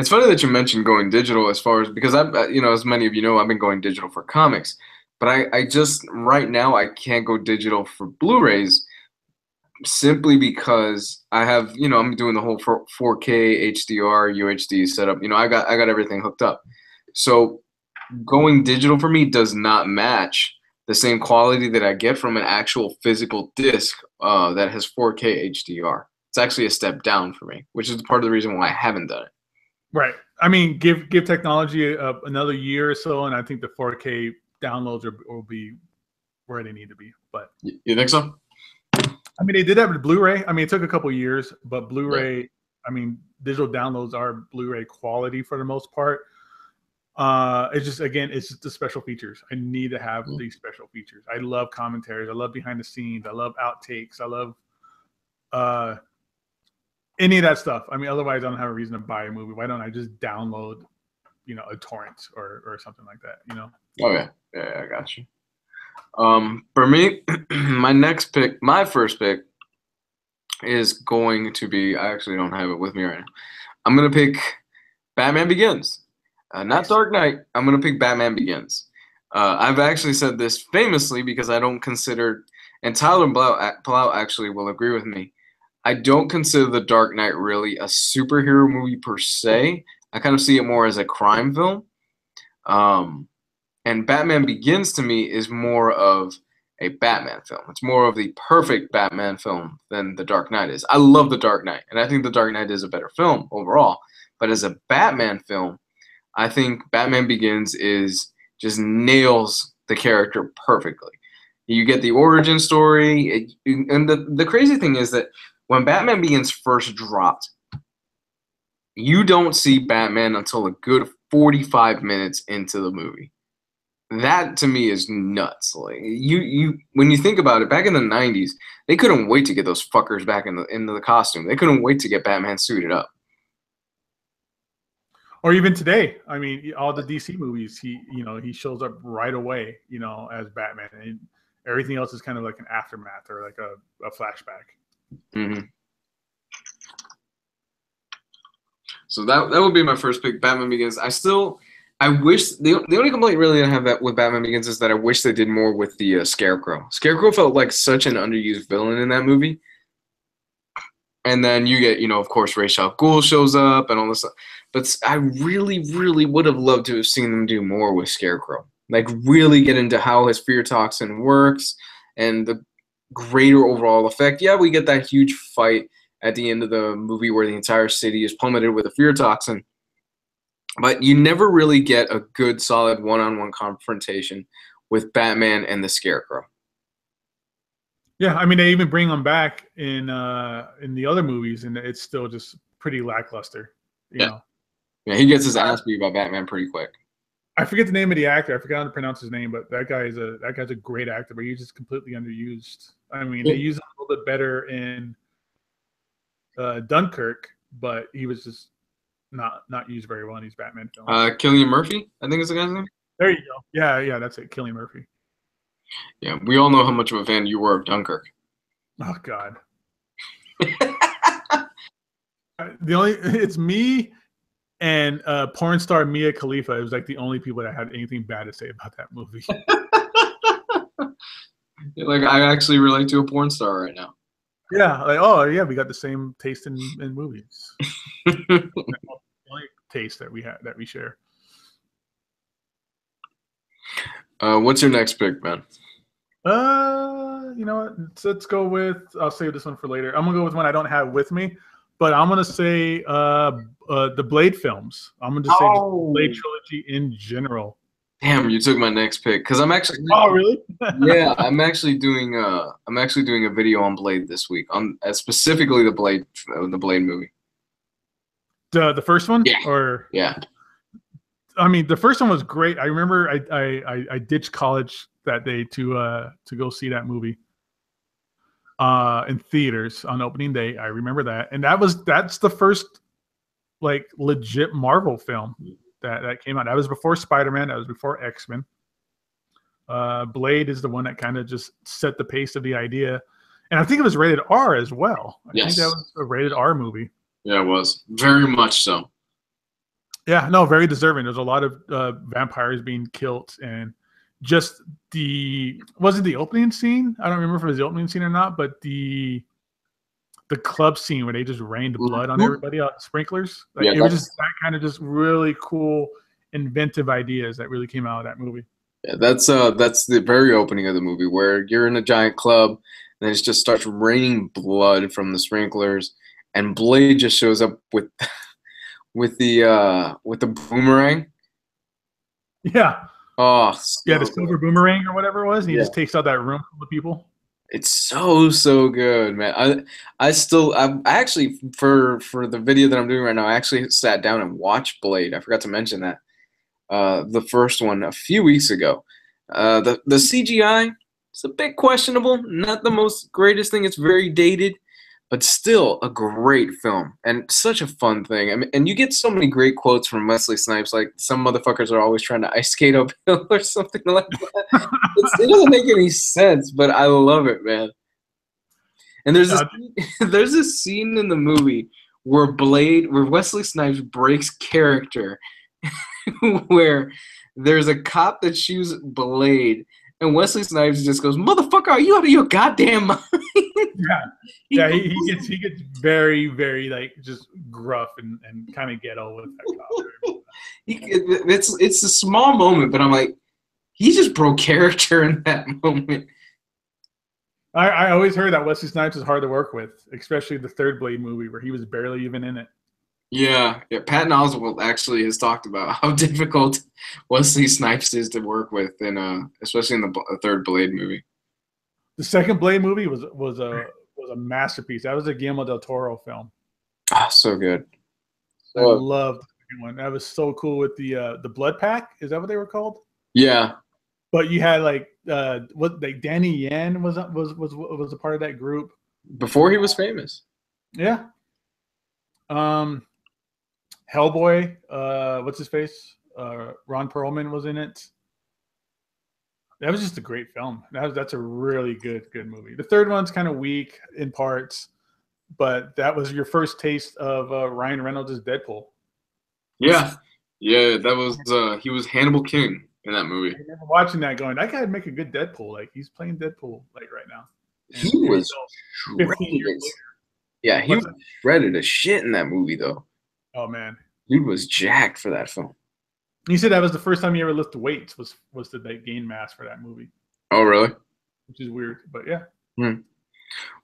It's funny that you mentioned going digital as far as because as many of you know, I've been going digital for comics, but I just right now I can't go digital for Blu-rays simply because I have, I'm doing the whole 4K HDR UHD setup. I got everything hooked up. So going digital for me does not match the same quality that I get from an actual physical disc that has 4K HDR. It's actually a step down for me, which is part of the reason why I haven't done it. Right. I mean, give technology another year or so, and I think the 4K downloads will be where they need to be. But you think so? I mean, they did have the Blu-ray. I mean, it took a couple years, but Blu-ray. Yeah. I mean, digital downloads are Blu-ray quality for the most part. It's just the special features. I need to have these special features. I love commentaries. I love behind the scenes. I love outtakes. I love any of that stuff. I mean, otherwise I don't have a reason to buy a movie. Why don't I just download, a torrent or something like that, Oh yeah, I got you. For me, my first pick is going to be, I actually don't have it with me right now. I'm going to pick Batman Begins. Not Dark Knight. I'm going to pick Batman Begins. I've actually said this famously because I don't consider, and Tyler Blau actually will agree with me, I don't consider The Dark Knight really a superhero movie per se. I kind of see it more as a crime film. And Batman Begins to me is more of a Batman film. It's more of the perfect Batman film than The Dark Knight is. I love The Dark Knight, and I think The Dark Knight is a better film overall. But as a Batman film, I think Batman Begins just nails the character perfectly. You get the origin story, and the crazy thing is that when Batman Begins first dropped, you don't see Batman until a good 45 minutes into the movie. That to me is nuts. Like when you think about it, back in the 90s, they couldn't wait to get those fuckers back into the costume. They couldn't wait to get Batman suited up. Or even today, I mean, all the DC movies, he shows up right away, as Batman, and everything else is kind of like an aftermath or like a flashback. Mm-hmm. So that would be my first pick, Batman Begins. I wish the only complaint really I have with Batman Begins is that I wish they did more with the Scarecrow. Scarecrow felt like such an underused villain in that movie. And then you get, of course, Ra's al Ghul shows up and all this stuff. But I really, really would have loved to have seen them do more with Scarecrow. Like really get into how his fear toxin works and the greater overall effect. Yeah, we get that huge fight at the end of the movie where the entire city is plummeted with a fear toxin. But you never really get a good, solid one-on-one confrontation with Batman and the Scarecrow. Yeah, I mean, they even bring him back in the other movies, and it's still just pretty lackluster. You know? Yeah, he gets his ass beat by Batman pretty quick. I forget the name of the actor. I forgot how to pronounce his name, but that guy's a great actor, but he's just completely underused. I mean, they use him a little bit better in Dunkirk, but he was just not used very well in these Batman films. Cillian Murphy, I think is the guy's name. There you go. Yeah, that's it. Cillian Murphy. Yeah, we all know how much of a fan you were of Dunkirk. Oh God. It's me and porn star Mia Khalifa. It was like the only people that had anything bad to say about that movie. Like I actually relate to a porn star right now. Yeah, like we got the same taste in movies. The only taste that we share. What's your next pick, man? You know what? Let's go with. I'll save this one for later. I'm gonna go with one I don't have with me, but I'm gonna say the Blade films. I'm gonna just say the Blade trilogy in general. Damn, you took my next pick because I'm actually. Oh, really? Yeah, I'm actually doing a video on Blade this week on specifically the Blade movie. The first one? Yeah. Or yeah. I mean, the first one was great. I remember I ditched college that day to go see that movie in theaters on opening day. I remember that, and that's the first like legit Marvel film that came out. That was before Spider-Man. That was before X-Men. Blade is the one that kind of just set the pace of the idea, and I think it was rated R as well. I think that was a rated R movie. Yeah, it was very much so. Yeah, no, very deserving. There's a lot of vampires being killed, and just wasn't the opening scene. I don't remember if it was the opening scene or not, but the club scene where they just rained blood on everybody, sprinklers. Like Yeah, it was just that kind of just really cool, inventive ideas that really came out of that movie. yeah, that's the very opening of the movie where you're in a giant club, and it just starts raining blood from the sprinklers, and Blade just shows up with with the boomerang. Yeah, Oh, yeah, the so silver good. boomerang or whatever it was, and he Yeah. just takes out that room full of people. It's so good, man. I actually for the video that I'm doing right now, I actually sat down and watched Blade. I forgot to mention that. The first one a few weeks ago. The CGI is a bit questionable, not the most greatest thing. It's very dated, but still a great film and such a fun thing. I mean, and you get so many great quotes from Wesley Snipes, like some motherfuckers are always trying to ice skate uphill or something like that. It doesn't make any sense, but I love it, man. And there's this Uh, there's this scene in the movie where Wesley Snipes breaks character, where there's a cop that shoots Blade, and Wesley Snipes just goes, "Motherfucker, are you out of your goddamn mind?" yeah, yeah, he gets very very like just gruff and kind of ghetto with that cop. It's a small moment, but I'm like, he just broke character in that moment. I always heard that Wesley Snipes is hard to work with, especially the third Blade movie where he was barely even in it. Yeah, yeah. Patton Oswalt actually has talked about how difficult Wesley Snipes is to work with, in especially in the third Blade movie. The second Blade movie was a masterpiece. That was a Guillermo del Toro film. Ah, so good. I loved the second one. That was so cool with the Blood Pack. Is that what they were called? Yeah, But you had like Danny Yen was a part of that group. before he was famous. Yeah. Hellboy, what's his face? Ron Perlman was in it. That was just a great film. That's a really good movie. The third one's kind of weak in parts, but that was your first taste of Ryan Reynolds as Deadpool. Yeah, yeah. That was he was Hannibal King in that movie. I remember watching that, going, "That guy'd make a good Deadpool. Like he's playing Deadpool like right now." And He here you was go, 15 shredded. years later. Yeah, he What's was that? shredded as shit in that movie, though. Oh man, Dude was jacked for that film. you said that was the first time you ever lifted weights was to gain mass for that movie, Oh, really? which is weird, but yeah. Hmm.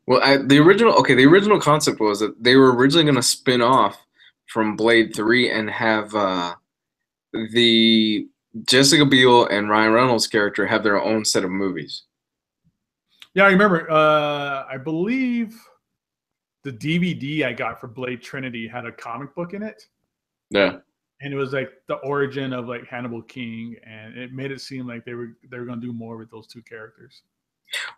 Well, the original concept was that they were originally going to spin off from Blade 3 and have the Jessica Biel and Ryan Reynolds character have their own set of movies. Yeah, I remember. I believe the DVD I got for Blade Trinity had a comic book in it, Yeah. and it was like the origin of like Hannibal King, and it made it seem like they were going to do more with those two characters.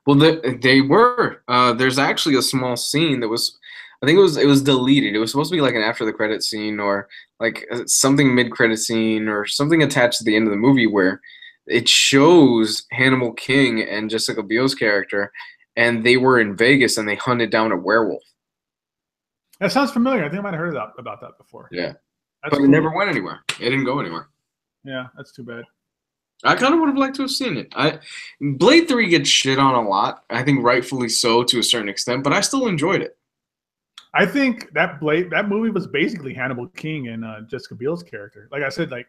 Well, they were. There's actually a small scene that was, I think it was deleted. It was supposed to be like an after the credit scene or like something mid credit scene or something attached to the end of the movie where it shows Hannibal King and Jessica Biel's character, and they were in Vegas and they hunted down a werewolf. That sounds familiar. I think I might have heard about that before. Yeah, That's but cool. it never went anywhere. It didn't go anywhere. Yeah, that's too bad. I kind of would have liked to have seen it. Blade 3 gets shit on a lot. I think rightfully so to a certain extent, but I still enjoyed it. I think that movie was basically Hannibal King and Jessica Biel's character. Like I said, like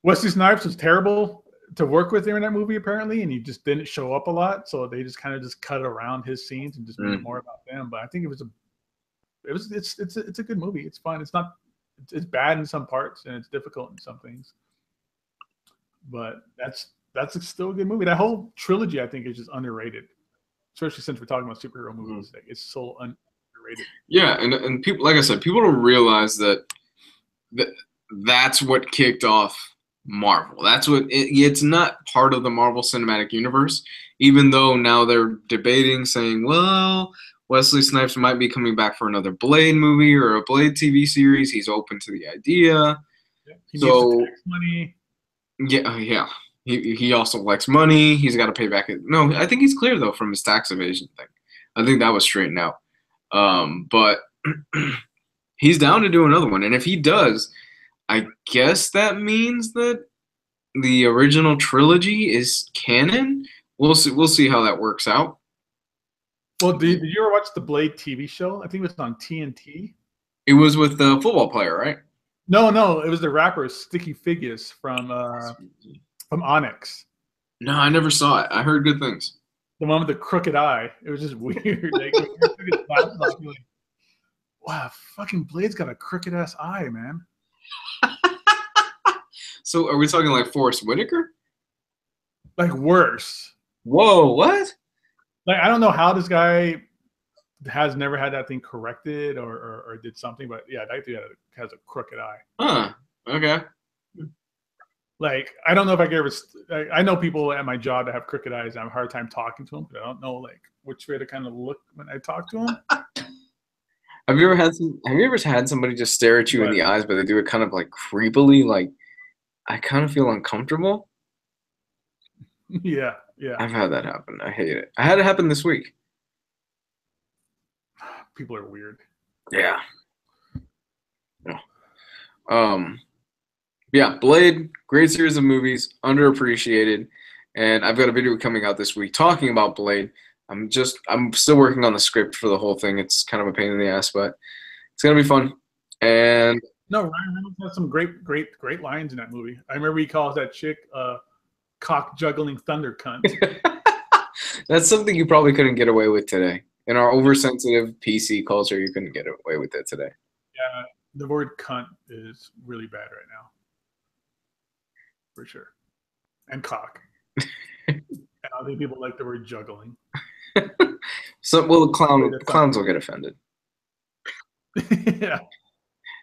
Wesley Snipes was terrible to work with during that movie apparently, and he just didn't show up a lot. So they just kind of just cut around his scenes and just made it more about them. But I think it's a good movie. It's fun. It's bad in some parts and it's difficult in some things. But that's still a good movie. That whole trilogy, I think, is just underrated, especially since we're talking about superhero movies. Like, it's so underrated. Yeah, and people, like I said, people don't realize that that's what kicked off Marvel. That's what it's not part of the Marvel Cinematic Universe, even though now they're debating, saying, well, Wesley Snipes might be coming back for another Blade movie or a Blade TV series. He's open to the idea. Yeah. He needs the tax money. Yeah. He also likes money. He's got to pay back. No, I think he's clear though from his tax evasion thing. I think that was straightened out. But He's down to do another one, and if he does, I guess that means that the original trilogy is canon. We'll see. We'll see how that works out. Well, did you ever watch the Blade TV show? I think it was on TNT. It was with the football player, right? No, it was the rapper Sticky Figures from Onyx. No, I never saw it. I heard good things. The one with the crooked eye. It was just weird. Like, when you took his glasses off, you're like, wow, fucking Blade's got a crooked ass eye, man. So, are we talking like Forrest Whitaker? Like worse. Whoa, what? Like, I don't know how this guy has never had that thing corrected or did something, but yeah, that dude has a crooked eye. Huh. Okay. Like, I don't know if I could ever. I know people at my job that have crooked eyes. And I have a hard time talking to them, but I don't know like which way to kind of look when I talk to them. Have you ever had somebody just stare at you in the eyes, but they do it kind of like creepily? Like, I kind of feel uncomfortable. Yeah. I've had that happen. I hate it. I had it happen this week. People are weird. Yeah. Yeah, Blade, great series of movies, underappreciated, and I've got a video coming out this week talking about Blade. I'm still working on the script for the whole thing. It's kind of a pain in the ass, but it's gonna be fun. And no, Ryan Reynolds has some great lines in that movie. I remember he calls that chick cock juggling thunder cunt. That's something you probably couldn't get away with today. In our oversensitive PC culture, you couldn't get away with it today. Yeah, the word cunt is really bad right now. For sure. And cock. And I think people like the word juggling. Clowns will get offended. Yeah.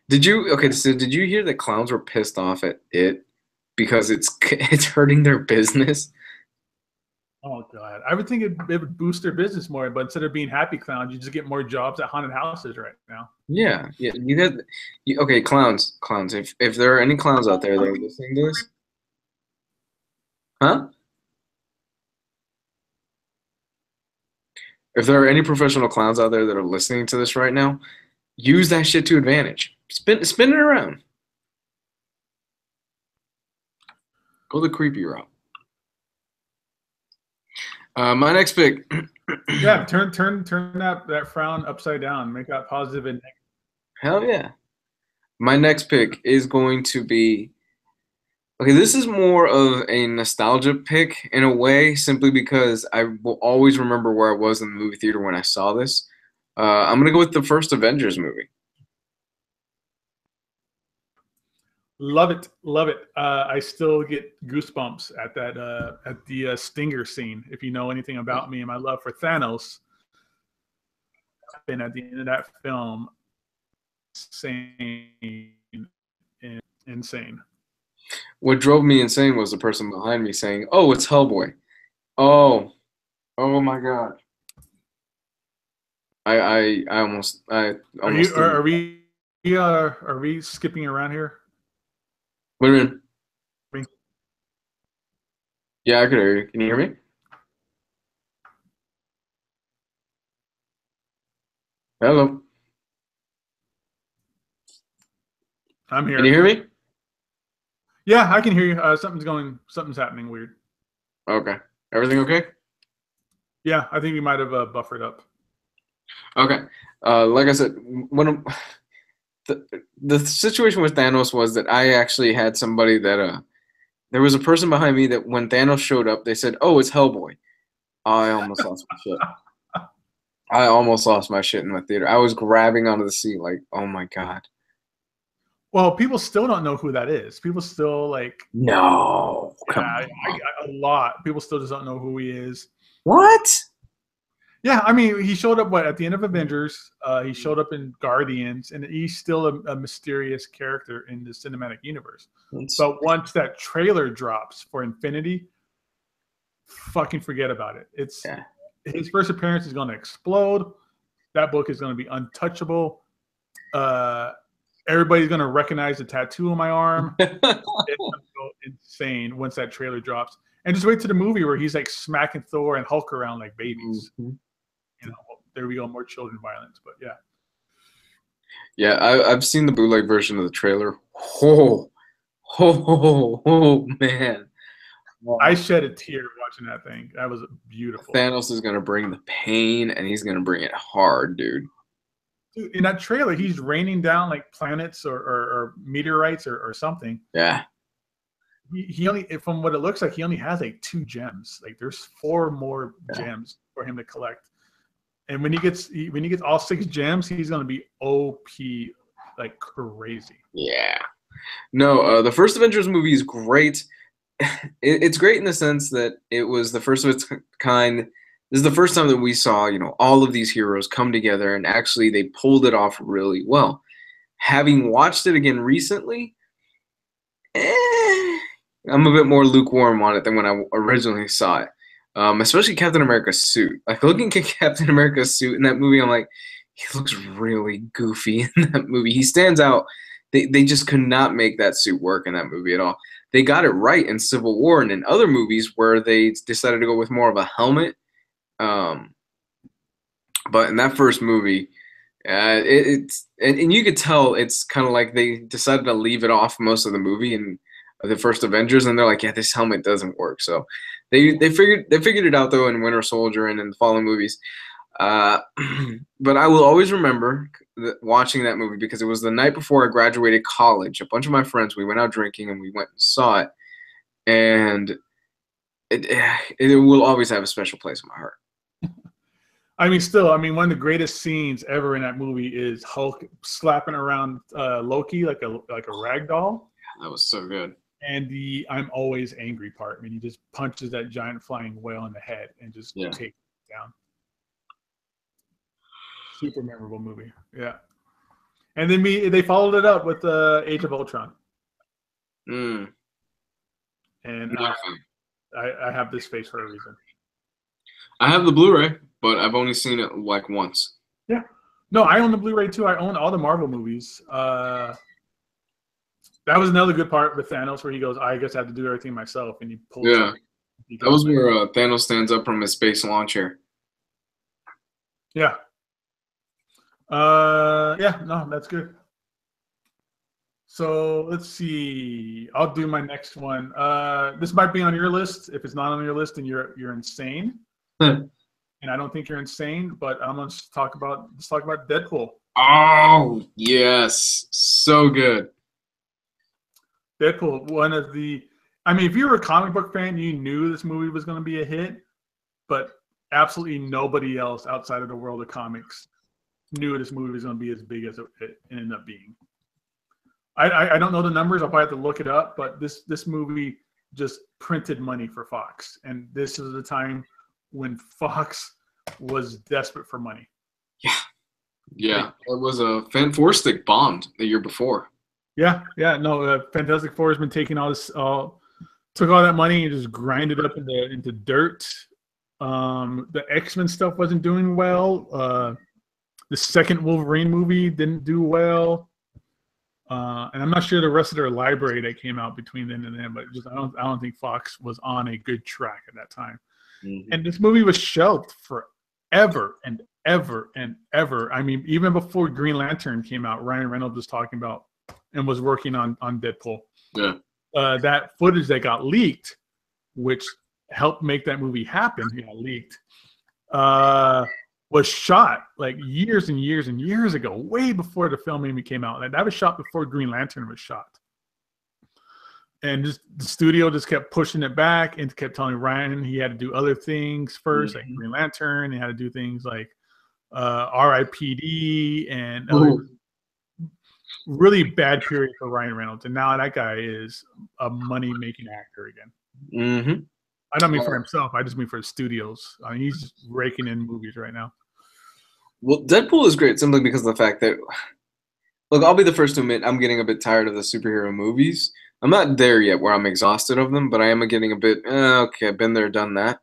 Did you hear that clowns were pissed off at it because it's hurting their business? Oh god, I would think it would boost their business more, but instead of being happy clowns, you just get more jobs at haunted houses right now. Yeah. Okay, clowns. If there are any clowns out there that are listening to this, huh? If there are any professional clowns out there that are listening to this right now, use that shit to advantage. Spin it around. Go the creepy route. My next pick. Yeah, turn that frown upside down. Make that positive and negative. Hell yeah. My next pick is going to be. Okay, this is more of a nostalgia pick in a way, simply because I will always remember where I was in the movie theater when I saw this. I'm gonna go with the first Avengers movie. Love it. I still get goosebumps at that at the Stinger scene. If you know anything about me and my love for Thanos, and at the end of that film, insane. What drove me insane was the person behind me saying, "Oh, it's Hellboy." Oh my God. I almost Are we skipping around here? Wait a minute. Yeah, I can hear you. Can you hear me? Hello. I'm here. Can you hear me? Yeah, I can hear you. Something's happening weird. Okay. Everything okay? Yeah, I think we might have buffered up. Okay. Like I said, the situation with Thanos was that I actually had somebody that there was a person behind me that when Thanos showed up, they said, "Oh, it's Hellboy." I almost lost my shit. I almost lost my shit in the theater. I was grabbing onto the seat like, "Oh my God." Well, people still don't know who that is. People still like no. Yeah, a lot. People still just don't know who he is. What? Yeah, I mean, he showed up at the end of Avengers. He showed up in Guardians, and he's still a mysterious character in the cinematic universe. But once that trailer drops for Infinity, fucking forget about it. His first appearance is going to explode. That book is going to be untouchable. Everybody's going to recognize the tattoo on my arm. It's going to go insane once that trailer drops. And just wait to the movie where he's like smacking Thor and Hulk around like babies. Mm-hmm. You know, there we go, more children violence. But yeah. Yeah, I've seen the bootleg version of the trailer. Oh, man. I Wow. shed a tear watching that thing. That was beautiful. Thanos is gonna bring the pain, and he's gonna bring it hard, dude. Dude, in that trailer, he's raining down like planets or meteorites or something. Yeah. He only, from what it looks like, he only has like 2 gems. Like there's 4 more Yeah. gems for him to collect. And when he gets all 6 gems, he's gonna be OP like crazy. Yeah. No, the first Avengers movie is great. It's great in the sense that it was the first of its kind. This is the first time that we saw, all of these heroes come together, and actually they pulled it off really well. Having watched it again recently, I'm a bit more lukewarm on it than when I originally saw it. Especially Captain America's suit. Like looking at Captain America's suit in that movie, I'm like, he looks really goofy in that movie. He stands out. They just could not make that suit work in that movie at all. They got it right in Civil War and in other movies where they decided to go with more of a helmet. Um, but in that first movie, it's and you could tell it's kind of like they decided to leave it off most of the movie and the first Avengers, and they're like, yeah, this helmet doesn't work. So they figured it out though in Winter Soldier and in the following movies. Uh, but I will always remember watching that movie because it was the night before I graduated college. A bunch of my friends, we went out drinking and we went and saw it, and it will always have a special place in my heart. I mean, still, I mean, one of the greatest scenes ever in that movie is Hulk slapping around Loki like a rag doll. That was so good. And the "I'm always angry" part, I mean, he just punches that giant flying whale in the head and just Yeah. takes it down. Super memorable movie. Yeah. And then they followed it up with Age of Ultron. Mm. And I have this face for a reason. I have the Blu-ray, but I've only seen it like once. Yeah. No, I own the Blu-ray too. I own all the Marvel movies. That was another good part with Thanos where he goes, I guess I have to do everything myself. And he pulls Yeah. That was it. where Thanos stands up from his space launcher. Yeah. Yeah, no, that's good. So let's see. I'll do my next one. This might be on your list. If it's not on your list, then you're insane. And I don't think you're insane, but I'm gonna talk about Deadpool. Oh yes, so good. Deadpool, one of the. I mean, if you were a comic book fan, you knew this movie was going to be a hit, but absolutely nobody else outside of the world of comics knew this movie was going to be as big as it ended up being. I don't know the numbers. I'll probably have to look it up, but this movie just printed money for Fox, and this is the time when Fox was desperate for money. Yeah. It was a Fantastic bombed the year before. Yeah. No, Fantastic Four has been taking all this, took all that money and just grinded up into dirt. The X-Men stuff wasn't doing well. The second Wolverine movie didn't do well. And I'm not sure the rest of their library that came out between then and then, but just I don't think Fox was on a good track at that time. Mm-hmm. And this movie was shelved forever and ever and ever. I mean, even before Green Lantern came out, Ryan Reynolds was talking about and was working on Deadpool. Yeah. That footage that got leaked, which helped make that movie happen, leaked, was shot like years and years and years ago, way before the film even came out. Like, that was shot before Green Lantern was shot. And just the studio just kept pushing it back and kept telling Ryan he had to do other things first, like Green Lantern. He had to do things like R.I.P.D. and really bad period for Ryan Reynolds. And now that guy is a money-making actor again. Mm-hmm. I don't mean for himself. I just mean for the studios. I mean, he's just raking in movies right now. Well, Deadpool is great simply because of the fact that, look, I'll be the first to admit I'm getting a bit tired of the superhero movies. I'm not there yet where I'm exhausted of them, but I am getting a bit, okay, I've been there, done that.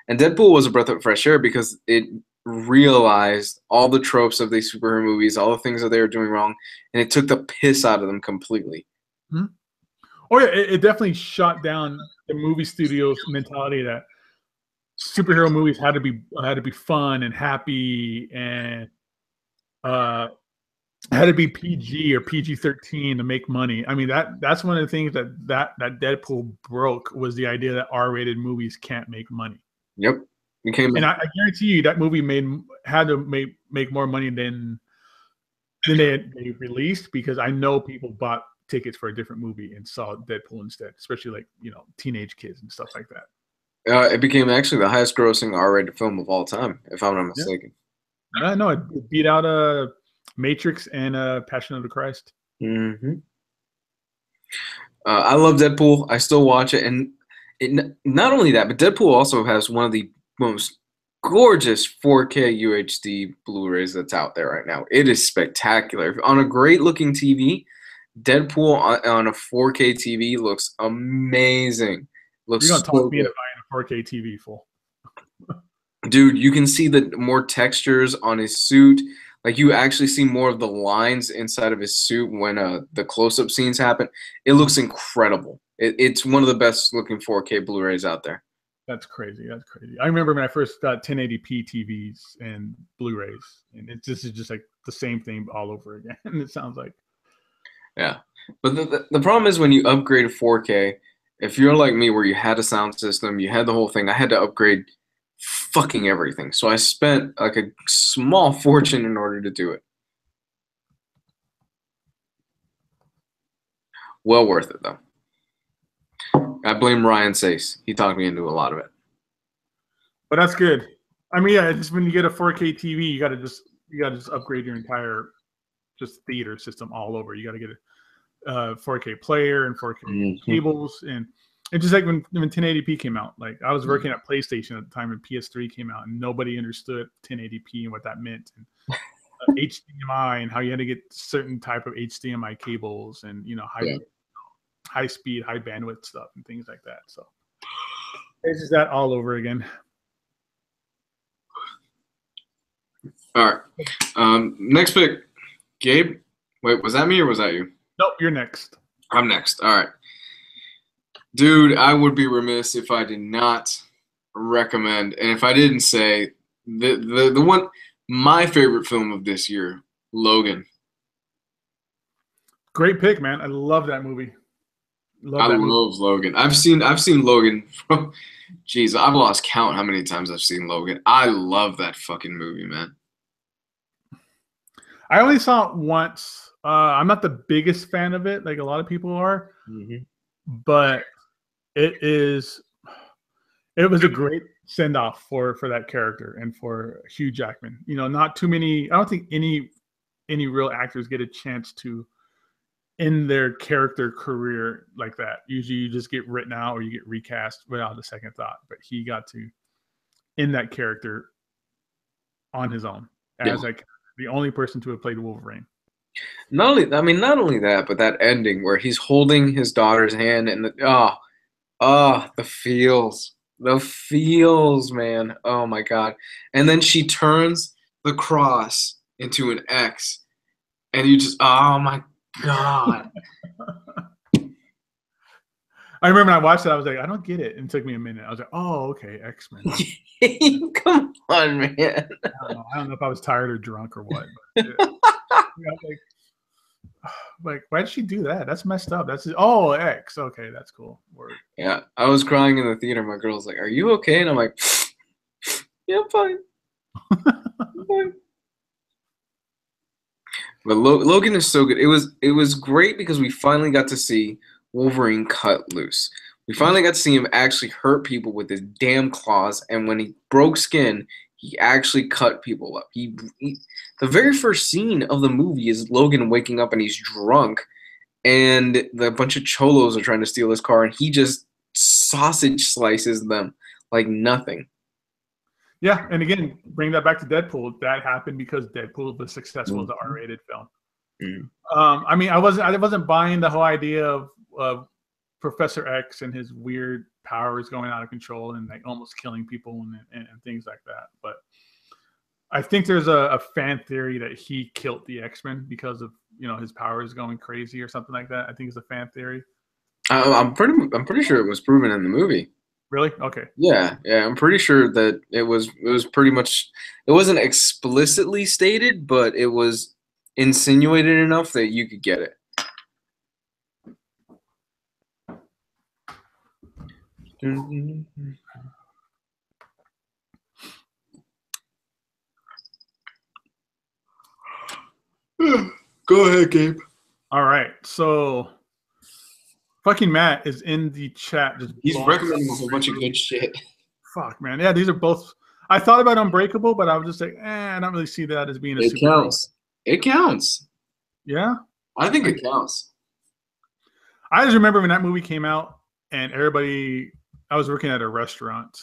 And Deadpool was a breath of fresh air because it realized all the tropes of these superhero movies, all the things that they were doing wrong, and it took the piss out of them completely. Mm-hmm. Oh yeah, it definitely shot down the movie studios' mentality that superhero movies had to be fun and happy and It had to be PG or PG-13 to make money. I mean, that's one of the things that Deadpool broke, was the idea that R-rated movies can't make money. Yep. And I guarantee you that movie had to make more money than they released, because I know people bought tickets for a different movie and saw Deadpool instead, especially like, you know, teenage kids and stuff like that. It became actually the highest grossing R-rated film of all time, if I'm not mistaken. Yeah. No, it beat out Matrix and Passion of the Christ. Mm-hmm. I love Deadpool. I still watch it, and not only that, but Deadpool also has one of the most gorgeous 4K UHD Blu-rays that's out there right now. It is spectacular. On a great-looking TV, Deadpool on a 4K TV looks amazing. Looks You're gonna talk me into buying a 4K TV, fool. Dude, you can see the more textures on his suit. Like, you actually see more of the lines inside of his suit when the close-up scenes happen. It looks incredible. It's one of the best looking 4K Blu-rays out there. That's crazy. That's crazy. I remember when I first got 1080p TVs and Blu-rays, and this is just like the same thing all over again. It sounds like. Yeah. But the problem is when you upgrade to 4K, if you're like me where you had a sound system, you had the whole thing, I had to upgrade fucking everything. So I spent like a small fortune in order to do it. Well worth it though. I blame Ryan Sace. He talked me into a lot of it. But that's good. I mean, yeah, just when you get a 4K TV, you gotta just upgrade your entire just theater system all over. You gotta get a 4K player and 4K cables, and just like when 1080p came out. Like, I was working at PlayStation at the time when PS3 came out, and nobody understood 1080p and what that meant, and HDMI and how you had to get certain type of HDMI cables, and, you know, high speed, high bandwidth stuff and things like that. So it's just that all over again. All right. Next pick, Gabe. Wait, was that me or was that you? Nope, you're next. I'm next. All right. Dude, I would be remiss if I did not recommend, and if I didn't say the one, my favorite film of this year, Logan. Great pick, man. I love that movie. I love Logan. I've seen Logan from, jeez, I've lost count how many times I've seen Logan. I love that fucking movie, man. I only saw it once. I'm not the biggest fan of it, like a lot of people are, but it was a great send off for that character and for Hugh Jackman. You know, not too many. I don't think any real actors get a chance to in their character career like that. Usually you just get written out or you get recast without a second thought, but he got to in that character on his own as like the only person to have played Wolverine. Not only that, but that ending where he's holding his daughter's hand and the feels, man. Oh my God. And then she turns the cross into an X and you just, oh my God. I remember when I watched it, I was like, I don't get it. And it took me a minute. I was like, oh, okay, X-Men. Come on, man. I don't know if I was tired or drunk or what. But like, why did she do that? That's messed up. That's X. Okay, that's cool. Word. Yeah, I was crying in the theater. My girl's like, "Are you okay?" And I'm like, "Yeah, I'm fine." I'm fine. But Logan is so good. It was great because we finally got to see Wolverine cut loose. We finally got to see him actually hurt people with his damn claws, and when he broke skin, he actually cut people up. The very first scene of the movie is Logan waking up and he's drunk, and a bunch of cholos are trying to steal his car, and he just sausage slices them like nothing. Yeah, and again, bring that back to Deadpool. That happened because Deadpool was successful as an R-rated film. I mean, I wasn't buying the whole idea of Professor X and his weird powers going out of control and like almost killing people and things like that. But I think there's a fan theory that he killed the X-Men because of, you know, his powers going crazy or something like that. I think it's a fan theory. I'm pretty sure it was proven in the movie. Really? Okay. Yeah. I'm pretty sure that it was pretty much, it wasn't explicitly stated, but it was insinuated enough that you could get it. Go ahead, Gabe. All right, so fucking Matt is in the chat. He's recommending a whole bunch of good shit. Fuck, man. Yeah, these are both. I thought about Unbreakable, but I was just like, I don't really see that as being a super. It counts. It counts. Yeah? I think it counts. I just remember when that movie came out and everybody, I was working at a restaurant.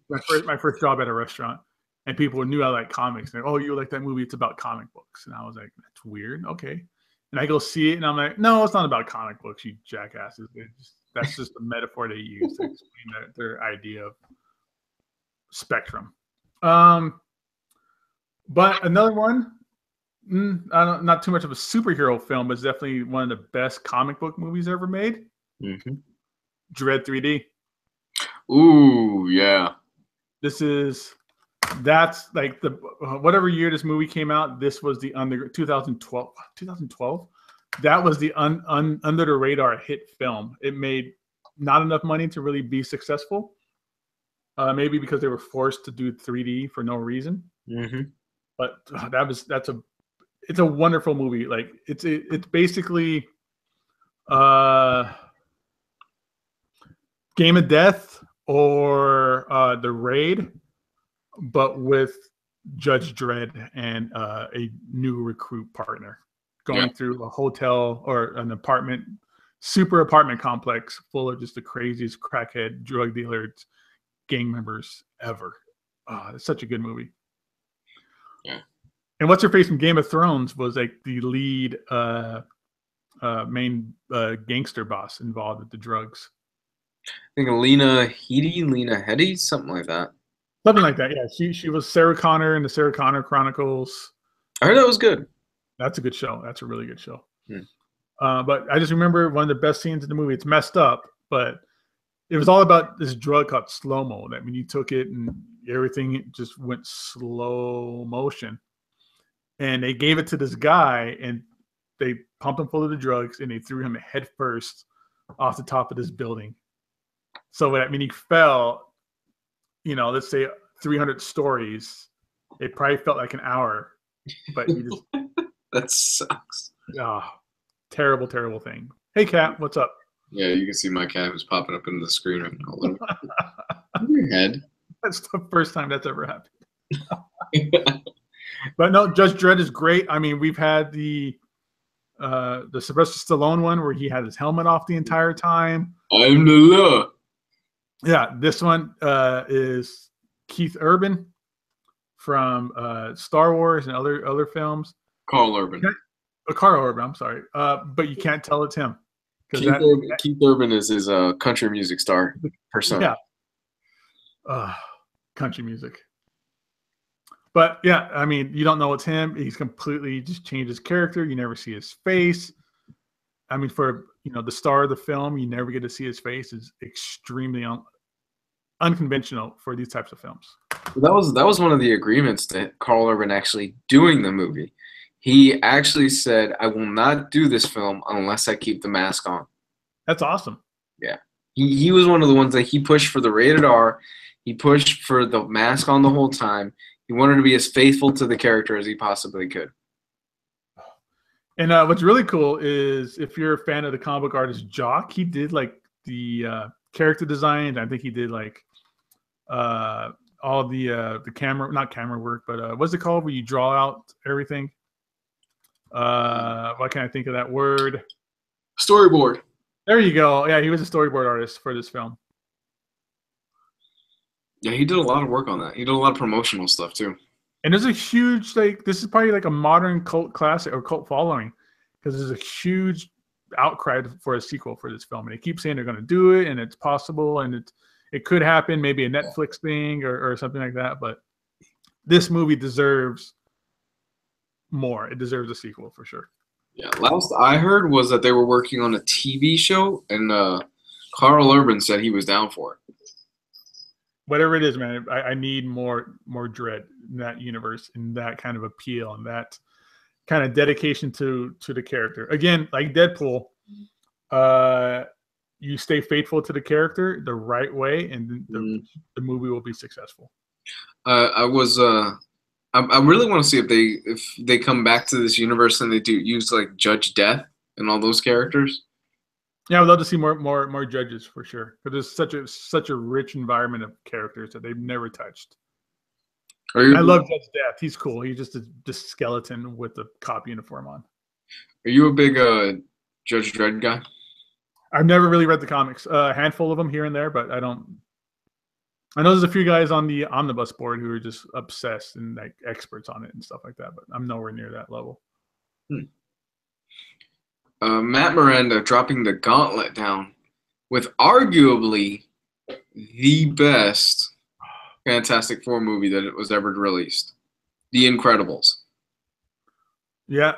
my first job at a restaurant. And people knew I like comics. They're like, oh, you like that movie? It's about comic books. And I was like, that's weird. Okay. And I go see it, and I'm like, no, it's not about comic books, you jackasses. That's just a metaphor they use to explain their idea of spectrum. But another one, not too much of a superhero film, but it's definitely one of the best comic book movies ever made. Mm-hmm. Dredd 3D. Ooh, yeah. That's like the whatever year this movie came out. This was the 2012. 2012. That was the under the radar hit film. It made not enough money to really be successful. Maybe because they were forced to do 3D for no reason. Mm-hmm. But it's a wonderful movie. Like it's basically Game of Death or The Raid, but with Judge Dredd and a new recruit partner going through a hotel or an apartment, super apartment complex full of just the craziest crackhead drug dealers, gang members ever. It's such a good movie. Yeah. And what's her face from Game of Thrones was like the lead main gangster boss involved with the drugs. I think Lena Headey, something like that. Something like that, yeah. She was Sarah Connor in the Sarah Connor Chronicles. I heard that was good. That's a good show. That's a really good show. But I just remember one of the best scenes in the movie. It's messed up, but it was all about this drug called slow-mo. That when you took it and everything just went slow motion. And they gave it to this guy, and they pumped him full of the drugs, and they threw him head first off the top of this building. So when he fell, let's say 300 stories, it probably felt like an hour, but he just that sucks. Terrible, terrible thing. Hey, Cat, what's up? Yeah, you can see my cat who's popping up into the screen right now. Your head. That's the first time that's ever happened. But no, Judge Dredd is great. I mean, we've had the Sylvester Stallone one where he had his helmet off the entire time. I'm the law. Yeah, this one is Keith Urban from Star Wars and other films. Carl Urban. Carl Urban, I'm sorry. But you can't tell it's him. Keith Urban is his country music star persona. Yeah. Country music. But yeah, I mean, you don't know it's him. He's completely just changed his character. You never see his face. I mean, for the star of the film, you never get to see his face. Is extremely unconventional for these types of films. That was one of the agreements to Carl Urban actually doing the movie. He actually said, "I will not do this film unless I keep the mask on." That's awesome. Yeah, he was one of the ones that he pushed for the rated R. He pushed for the mask on the whole time. He wanted to be as faithful to the character as he possibly could. And what's really cool is if you're a fan of the comic book artist Jock, he did like the character designs. I think he did like all the not camera work, but what's it called where you draw out everything? Why can't I think of that word? Storyboard. There you go. Yeah, he was a storyboard artist for this film. Yeah, he did a lot of work on that. He did a lot of promotional stuff too. And there's a huge this is probably like a modern cult classic or cult following because there's a huge outcry for a sequel for this film, and they keep saying they're going to do it, and it's possible, and it could happen, maybe a Netflix thing or something like that. But this movie deserves more. It deserves a sequel for sure. Yeah, last I heard was that they were working on a TV show, and Carl Urban said he was down for it. Whatever it is, man, I need more Dredd in that universe and that kind of appeal and that kind of dedication to the character. Again, like Deadpool, you stay faithful to the character the right way, and the movie will be successful. I really want to see if they come back to this universe and they do use like Judge Death and all those characters. Yeah, I'd love to see more judges for sure, because there's such a rich environment of characters that they've never touched. I love Judge Death. He's cool. He's just a skeleton with a cop uniform on. Are you a big Judge Dredd guy? I've never really read the comics. A handful of them here and there, but I don't. I know there's a few guys on the omnibus board who are just obsessed and like experts on it and stuff like that, but I'm nowhere near that level. Matt Miranda dropping the gauntlet down with arguably the best Fantastic Four movie that was ever released, The Incredibles. Yeah,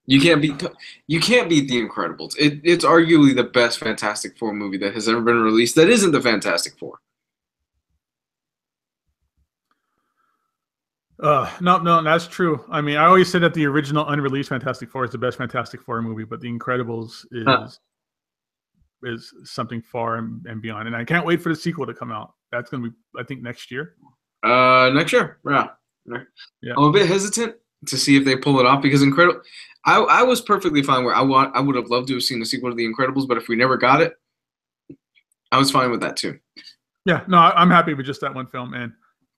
you can't beat The Incredibles. It's arguably the best Fantastic Four movie that has ever been released. That isn't the Fantastic Four. No, that's true. I mean, I always said that the original unreleased Fantastic Four is the best Fantastic Four movie, but The Incredibles is something far and beyond. And I can't wait for the sequel to come out. That's going to be, I think, next year. Next year, yeah. I'm a bit hesitant to see if they pull it off because I was perfectly fine where I would have loved to have seen the sequel to The Incredibles, but if we never got it, I was fine with that too. Yeah, no, I'm happy with just that one film. And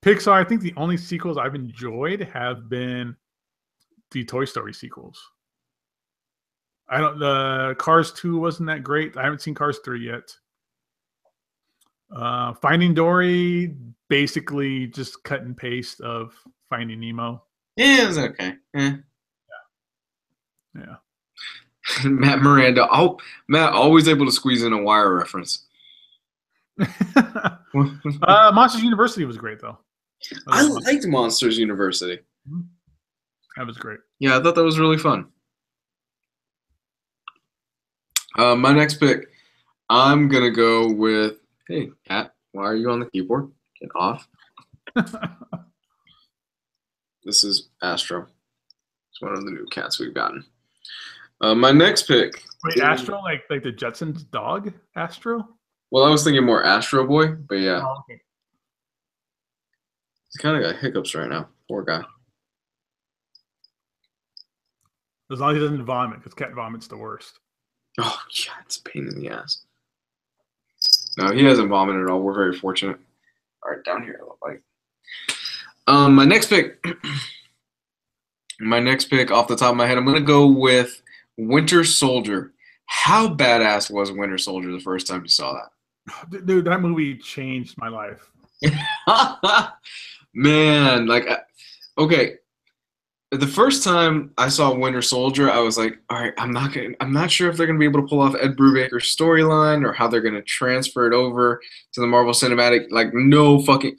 Pixar, I think the only sequels I've enjoyed have been the Toy Story sequels. Cars 2 wasn't that great. I haven't seen Cars 3 yet. Finding Dory, basically just cut and paste of Finding Nemo. Yeah, it was okay. Yeah. Matt Miranda. Matt always able to squeeze in a Wire reference. Monsters University was great though. I liked Monsters University. That was great. Yeah, I thought that was really fun. My next pick, I'm gonna go with. Hey, Cat, why are you on the keyboard? Get off. This is Astro. It's one of the new cats we've gotten. My next pick. Wait, Astro, like the Jetsons dog, Astro? Well, I was thinking more Astro Boy, but yeah. Oh, okay. He's kind of got hiccups right now. Poor guy. As long as he doesn't vomit, because cat vomit's the worst. Oh, yeah, it's a pain in the ass. No, he hasn't vomited at all. We're very fortunate. All right, down here, it looked like. My next pick off the top of my head, I'm going to go with Winter Soldier. How badass was Winter Soldier the first time you saw that? Dude, that movie changed my life. Man, like, okay. The first time I saw Winter Soldier, I was like, all right, I'm not sure if they're gonna be able to pull off Ed Brubaker's storyline or how they're gonna transfer it over to the Marvel Cinematic. Like, no fucking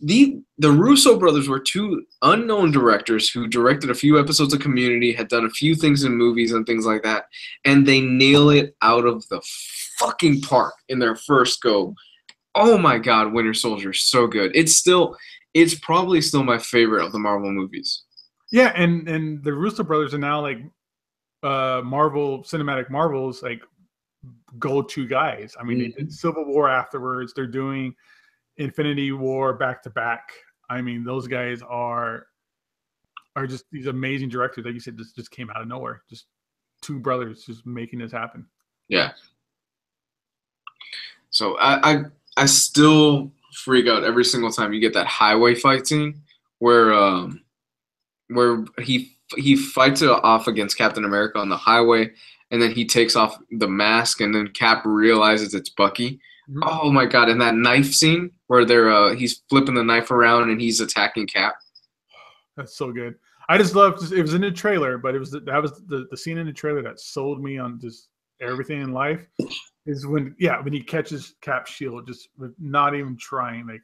the Russo brothers were two unknown directors who directed a few episodes of Community, had done a few things in movies and things like that, and they nail it out of the fucking park in their first go. Oh my God, Winter Soldier is so good. It's probably still my favorite of the Marvel movies. Yeah, and the Russo brothers are now like Marvel Cinematic Marvel's like go-to guys. I mean, they did Civil War afterwards. They're doing Infinity War back to back. I mean, those guys are just these amazing directors. Like you said, just came out of nowhere. Just two brothers just making this happen. Yeah. So I still freak out every single time you get that highway fight scene where he fights it off against Captain America on the highway, and then he takes off the mask, and then Cap realizes it's Bucky. Mm-hmm. Oh my God! And that knife scene where he's flipping the knife around and he's attacking Cap. That's so good. I just loved it. Was in the trailer, but that was the scene in the trailer that sold me on just everything in life. Is when he catches Cap's shield, just not even trying. Like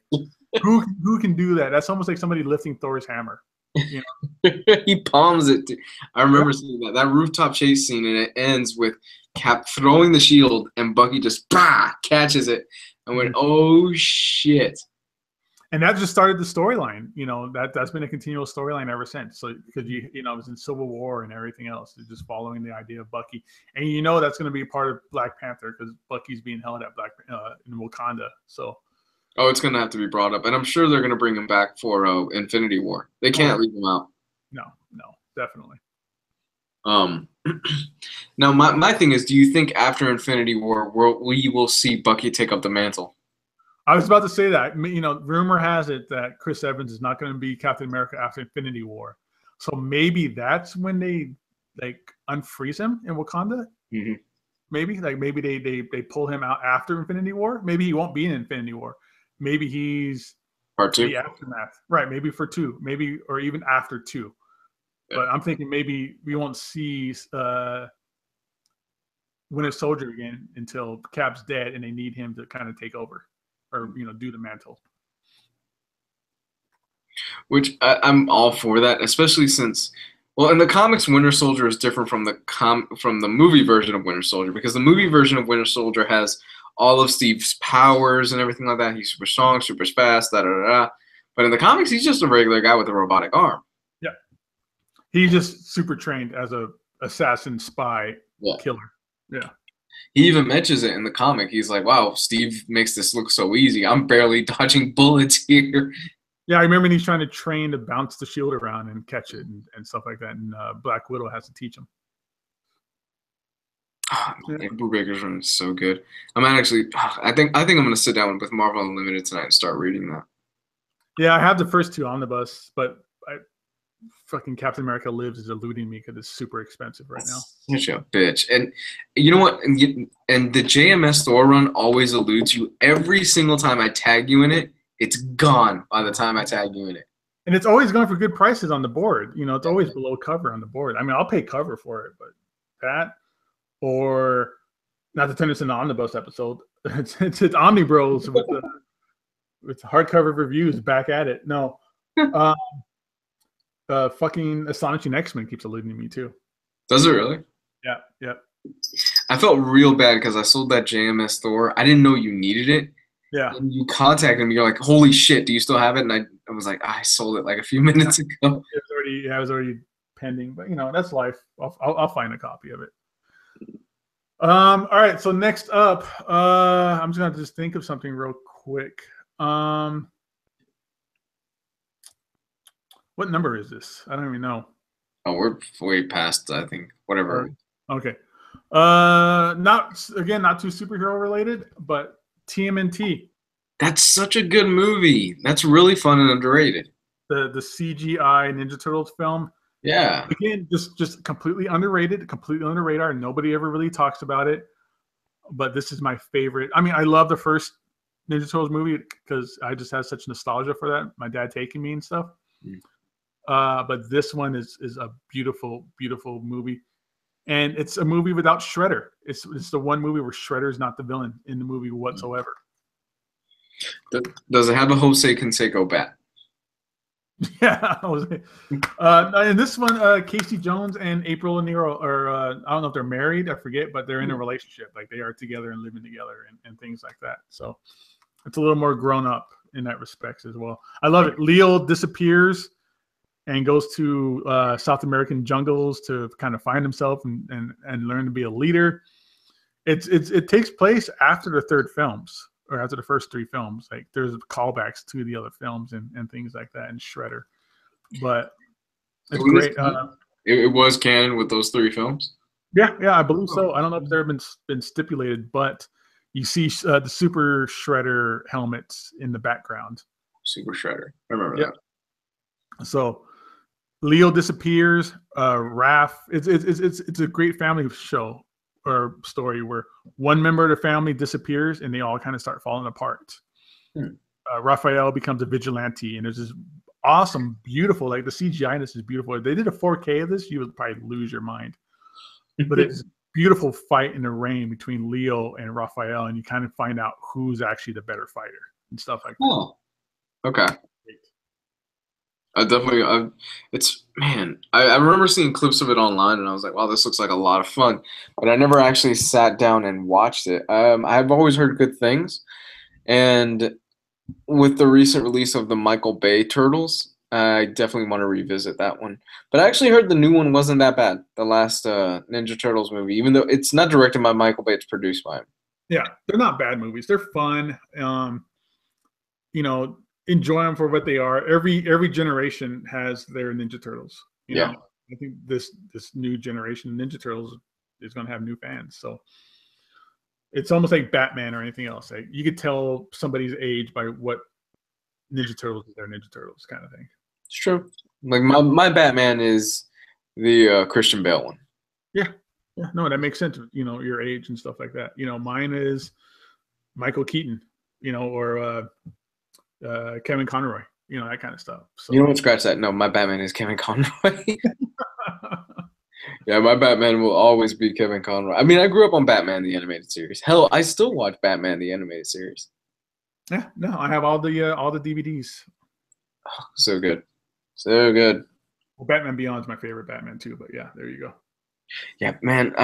who can do that? That's almost like somebody lifting Thor's hammer. You know? He palms it. I remember seeing that rooftop chase scene, and it ends with Cap throwing the shield, and Bucky just catches it, and went, "Oh shit!" And that just started the storyline. You know, that's been a continual storyline ever since. So because you know, it was in Civil War and everything else. It's just following the idea of Bucky, and you know that's going to be part of Black Panther because Bucky's being held at in Wakanda. So. Oh, it's gonna have to be brought up, and I'm sure they're gonna bring him back for Infinity War. They can't leave him out. No, definitely. Now my thing is, do you think after Infinity War, we will see Bucky take up the mantle? I was about to say that. You know, rumor has it that Chris Evans is not going to be Captain America after Infinity War, so maybe that's when they like unfreeze him in Wakanda. Mm-hmm. Maybe they pull him out after Infinity War. Maybe he won't be in Infinity War. Maybe he's Part 2, the aftermath, right? Maybe for 2, maybe or even after 2. Yeah. But I'm thinking maybe we won't see Winter Soldier again until Cap's dead, and they need him to kind of take over, or you know, do the mantle. Which I'm all for that, especially since, well, in the comics, Winter Soldier is different from the movie version of Winter Soldier, because the movie version of Winter Soldier has all of Steve's powers and everything like that. He's super strong, super fast, da da da. But in the comics, he's just a regular guy with a robotic arm. Yeah, he's just super trained as a assassin, spy, killer. Yeah. He even mentions it in the comic. He's like, "Wow, Steve makes this look so easy. I'm barely dodging bullets here." Yeah, I remember he's trying to train to bounce the shield around and catch it and stuff like that. And Black Widow has to teach him. Oh, man, Brubaker's run is so good. I might actually. I think I'm gonna sit down with Marvel Unlimited tonight and start reading that. Yeah, I have the first 2 omnibus, but fucking Captain America Lives is eluding me because it's super expensive right now. Such a bitch. And you know what? And the JMS Thor run always eludes you. Every single time I tag you in it, it's gone by the time I tag you in it. And it's always going for good prices on the board. You know, it's always below cover on the board. I mean, I'll pay cover for it, but that, or not to turn this into an omnibus episode, it's Omnibros with hardcover reviews back at it. No. Fucking Astonishing X-Men keeps eluding me too. Does it really? Yeah. I felt real bad because I sold that JMS Thor. I didn't know you needed it. Yeah. And you contacted me. You're like, "Holy shit, do you still have it?" And I was like, "I sold it like a few minutes ago." It was already pending, but you know, that's life. I'll find a copy of it. All right. So next up, I'm just gonna think of something real quick. What number is this? I don't even know. Oh, we're way past, I think, whatever. Okay. Not too superhero related, but TMNT. That's such a good movie. That's really fun and underrated. The CGI Ninja Turtles film. Yeah. Again, just completely underrated, completely under the radar. Nobody ever really talks about it. But this is my favorite. I mean, I love the first Ninja Turtles movie because I just had such nostalgia for that. My dad taking me and stuff. But this one is a beautiful, beautiful movie. And it's a movie without Shredder. It's the one movie where Shredder is not the villain in the movie whatsoever. Does it have a Jose Canseco bat? Yeah. In this one, Casey Jones and April O'Neil are, I don't know if they're married, I forget, but they're in a relationship. Like they are together and living together and things like that. So it's a little more grown up in that respects as well. I love it. Leo disappears and goes to South American jungles to kind of find himself and learn to be a leader. It takes place after the third films, or after the first 3 films. Like there's callbacks to the other films and things like that in Shredder. But it's great. It was canon with those 3 films? Yeah, I believe so. I don't know if they've been stipulated, but you see the Super Shredder helmets in the background. Super Shredder. I remember that. So Leo disappears. Raph. It's a great family show or story where one member of the family disappears and they all kind of start falling apart. Raphael becomes a vigilante, and there's this awesome, beautiful, like the CGI in this is beautiful. If they did a 4K of this, you would probably lose your mind. But it's a beautiful fight in the rain between Leo and Raphael, and you kind of find out who's actually the better fighter and stuff like that. Oh, okay. I remember seeing clips of it online, and I was like, wow, this looks like a lot of fun. But I never actually sat down and watched it. I've always heard good things, and with the recent release of the Michael Bay Turtles, I definitely want to revisit that one. But I actually heard the new one wasn't that bad. The last Ninja Turtles movie, even though it's not directed by Michael Bay, it's produced by him. Yeah, they're not bad movies. They're fun. You know, enjoy them for what they are. Every generation has their Ninja Turtles. You Yeah. know, I think this new generation of Ninja Turtles is going to have new fans. So it's almost like Batman or anything else. Like you could tell somebody's age by what Ninja Turtles is their Ninja Turtles kind of thing. It's true. Like my Batman is the Christian Bale one. Yeah, yeah, no, that makes sense. You know, your age and stuff like that. You know, mine is Michael Keaton. You know, or Kevin Conroy. You know, that kind of stuff. So. You know what? Scratch that. No, my Batman is Kevin Conroy. Yeah, my Batman will always be Kevin Conroy. I mean, I grew up on Batman the animated series. Hell, I still watch Batman the animated series. Yeah, no, I have all the DVDs. Oh, so good, so good. Well, Batman Beyond's my favorite Batman too. But yeah, there you go. Yeah, man.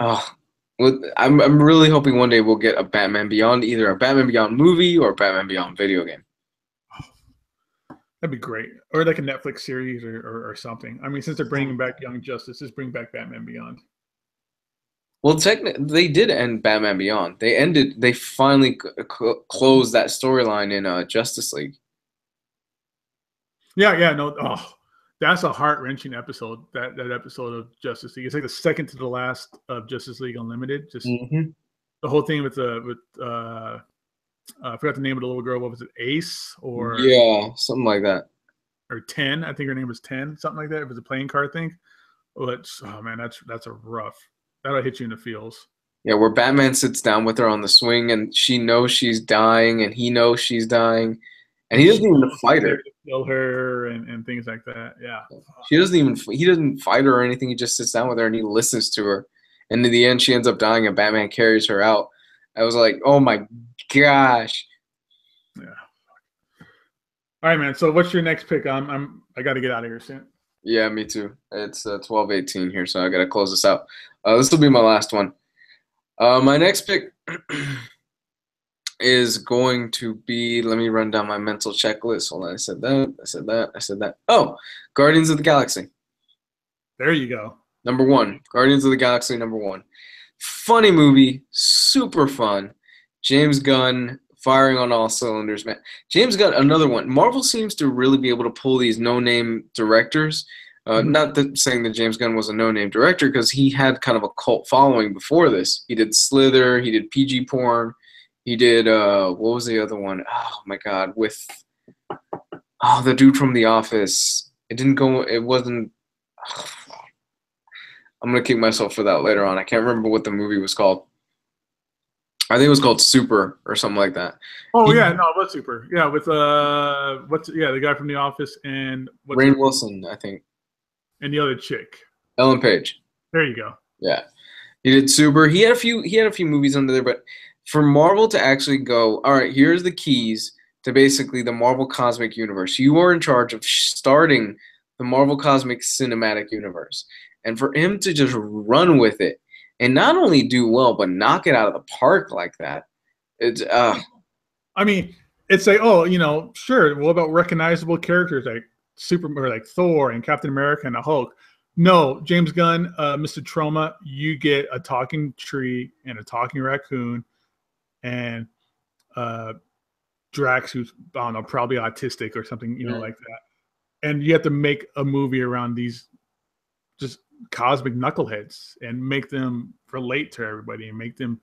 I'm really hoping one day we'll get a Batman Beyond, either a Batman Beyond movie or a Batman Beyond video game. That'd be great, or like a Netflix series or something. I mean, since they're bringing back Young Justice, just bring back Batman Beyond. Well, technically, they did end Batman Beyond. They finally closed that storyline in Justice League. Yeah, no. Oh, that's a heart wrenching episode. That episode of Justice League. It's like the second to the last of Justice League Unlimited. Just the whole thing with I forgot the name of the little girl. What was it, Ace or yeah, something like that, or 10? I think her name was 10, something like that. It was a playing card thing. But oh man, that's a rough. That'll hit you in the feels. Yeah, where Batman sits down with her on the swing, and she knows she's dying, and he knows she's dying, and he doesn't even fight her. Kill her and things like that. Yeah, he doesn't fight her or anything. He just sits down with her and he listens to her, and in the end, she ends up dying, and Batman carries her out. I was like, oh my gosh. Yeah. All right, man. So what's your next pick? I got to get out of here soon. Yeah, me too. It's 12:18 here, so I got to close this out. This will be my last one. My next pick is going to be, let me run down my mental checklist. Hold on, I said that. Oh, Guardians of the Galaxy. There you go. Number one. Guardians of the Galaxy, number one. Funny movie, super fun. James Gunn firing on all cylinders, man. James Gunn, another one. Marvel seems to really be able to pull these no-name directors. Not saying that James Gunn was a no-name director, because he had kind of a cult following before this. He did Slither, he did PG porn, he did what was the other one? Oh my God, with the dude from The Office. It wasn't. I'm gonna kick myself for that later on. I can't remember what the movie was called. I think it was called Super or something like that. Oh yeah, no, it was Super. Yeah, with the guy from The Office and Rainn Wilson, I think. And the other chick, Ellen Page. There you go. Yeah, he did Super. He had a few movies under there, but for Marvel to actually go, all right, here's the keys to basically the Marvel Cosmic Universe. You are in charge of starting the Marvel Cosmic Cinematic Universe, and for him to just run with it and not only do well but knock it out of the park like that, it's I mean, it's like, oh, you know, sure. What about recognizable characters like Superman, or like Thor and Captain America and the Hulk? No, James Gunn, Mr. Troma, you get a talking tree and a talking raccoon, and Drax, who's, I don't know, probably autistic or something, you know, like that. And you have to make a movie around these just cosmic knuckleheads and make them relate to everybody and make them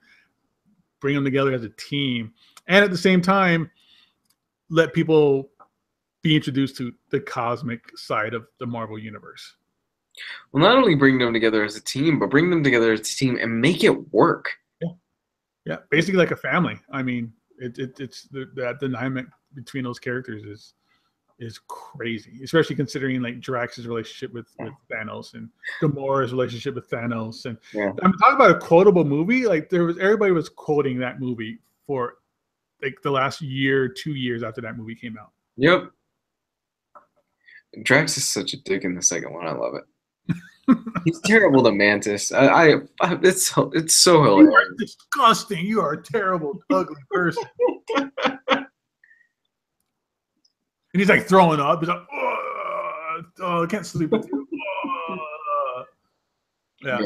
bring them together as a team, and at the same time let people be introduced to the cosmic side of the Marvel universe. Well, not only bring them together as a team, but bring them together as a team and make it work. Yeah, basically like a family. I mean, it's that dynamic between those characters is crazy, especially considering like Drax's relationship with Thanos and Gamora's relationship with Thanos. And I'm talking about a quotable movie. Like everybody was quoting that movie for like the last year, 2 years after that movie came out. Yep. Drax is such a dick in the second one. I love it. He's terrible to Mantis. It's so hilarious. You are disgusting. You are a terrible, ugly person. and he's like throwing up. He's like, oh, I can't sleep with you. Oh. Yeah.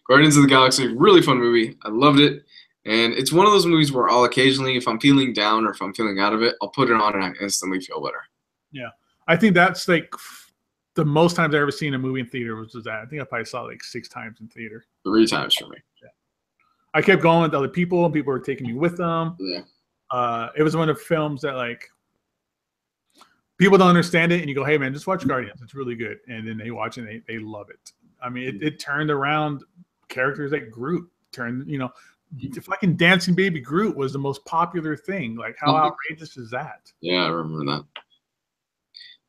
Guardians of the Galaxy, really fun movie. I loved it. And it's one of those movies where I'll occasionally, if I'm feeling down or if I'm feeling out of it, I'll put it on and I instantly feel better. Yeah. I think that's like the most times I've ever seen a movie in theater was that. I think I probably saw it like 6 times in theater. 3 times for me. Yeah. I kept going with other people, and people were taking me with them. Yeah. It was one of the films that like people don't understand it, and you go, "Hey man, just watch Guardians. It's really good." And then they watch it, and they love it. I mean, it turned around characters like Groot. Fucking Dancing Baby Groot was the most popular thing. Like, how outrageous is that? Yeah, I remember that.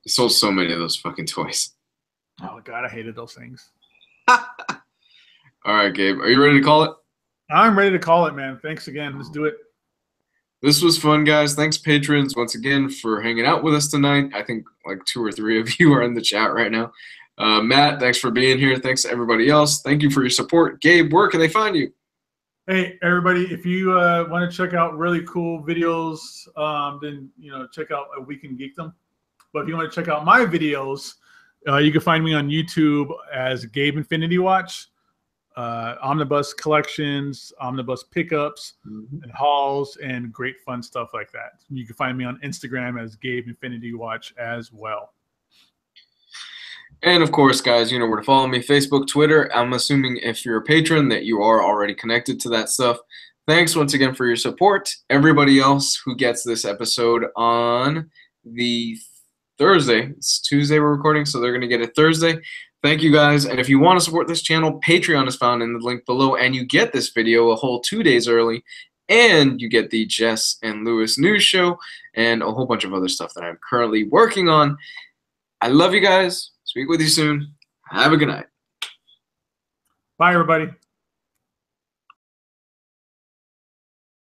They sold so many of those fucking toys. Oh god, I hated those things. All right, Gabe, are you ready to call it? I'm ready to call it, man. Thanks again. Let's do it. This was fun, guys. Thanks, patrons, once again for hanging out with us tonight. I think like 2 or 3 of you are in the chat right now. Matt, thanks for being here. Thanks to everybody else. Thank you for your support. Gabe, where can they find you? Hey, everybody, if you want to check out really cool videos, then, check out A Week in Geekdom. But if you want to check out my videos, you can find me on YouTube as Gabe Infinity Watch, Omnibus Collections, Omnibus Pickups, and hauls, and great fun stuff like that. You can find me on Instagram as Gabe Infinity Watch as well. And of course, guys, you know where to follow me. Facebook, Twitter. I'm assuming if you're a patron that you are already connected to that stuff. Thanks once again for your support. Everybody else who gets this episode on the Thursday. It's Tuesday we're recording, so they're going to get it Thursday. Thank you, guys. And if you want to support this channel, Patreon is found in the link below, and you get this video a whole 2 days early, and you get the Jess and Lewis news show and a whole bunch of other stuff that I'm currently working on. I love you guys. Speak with you soon. Have a good night. Bye, everybody.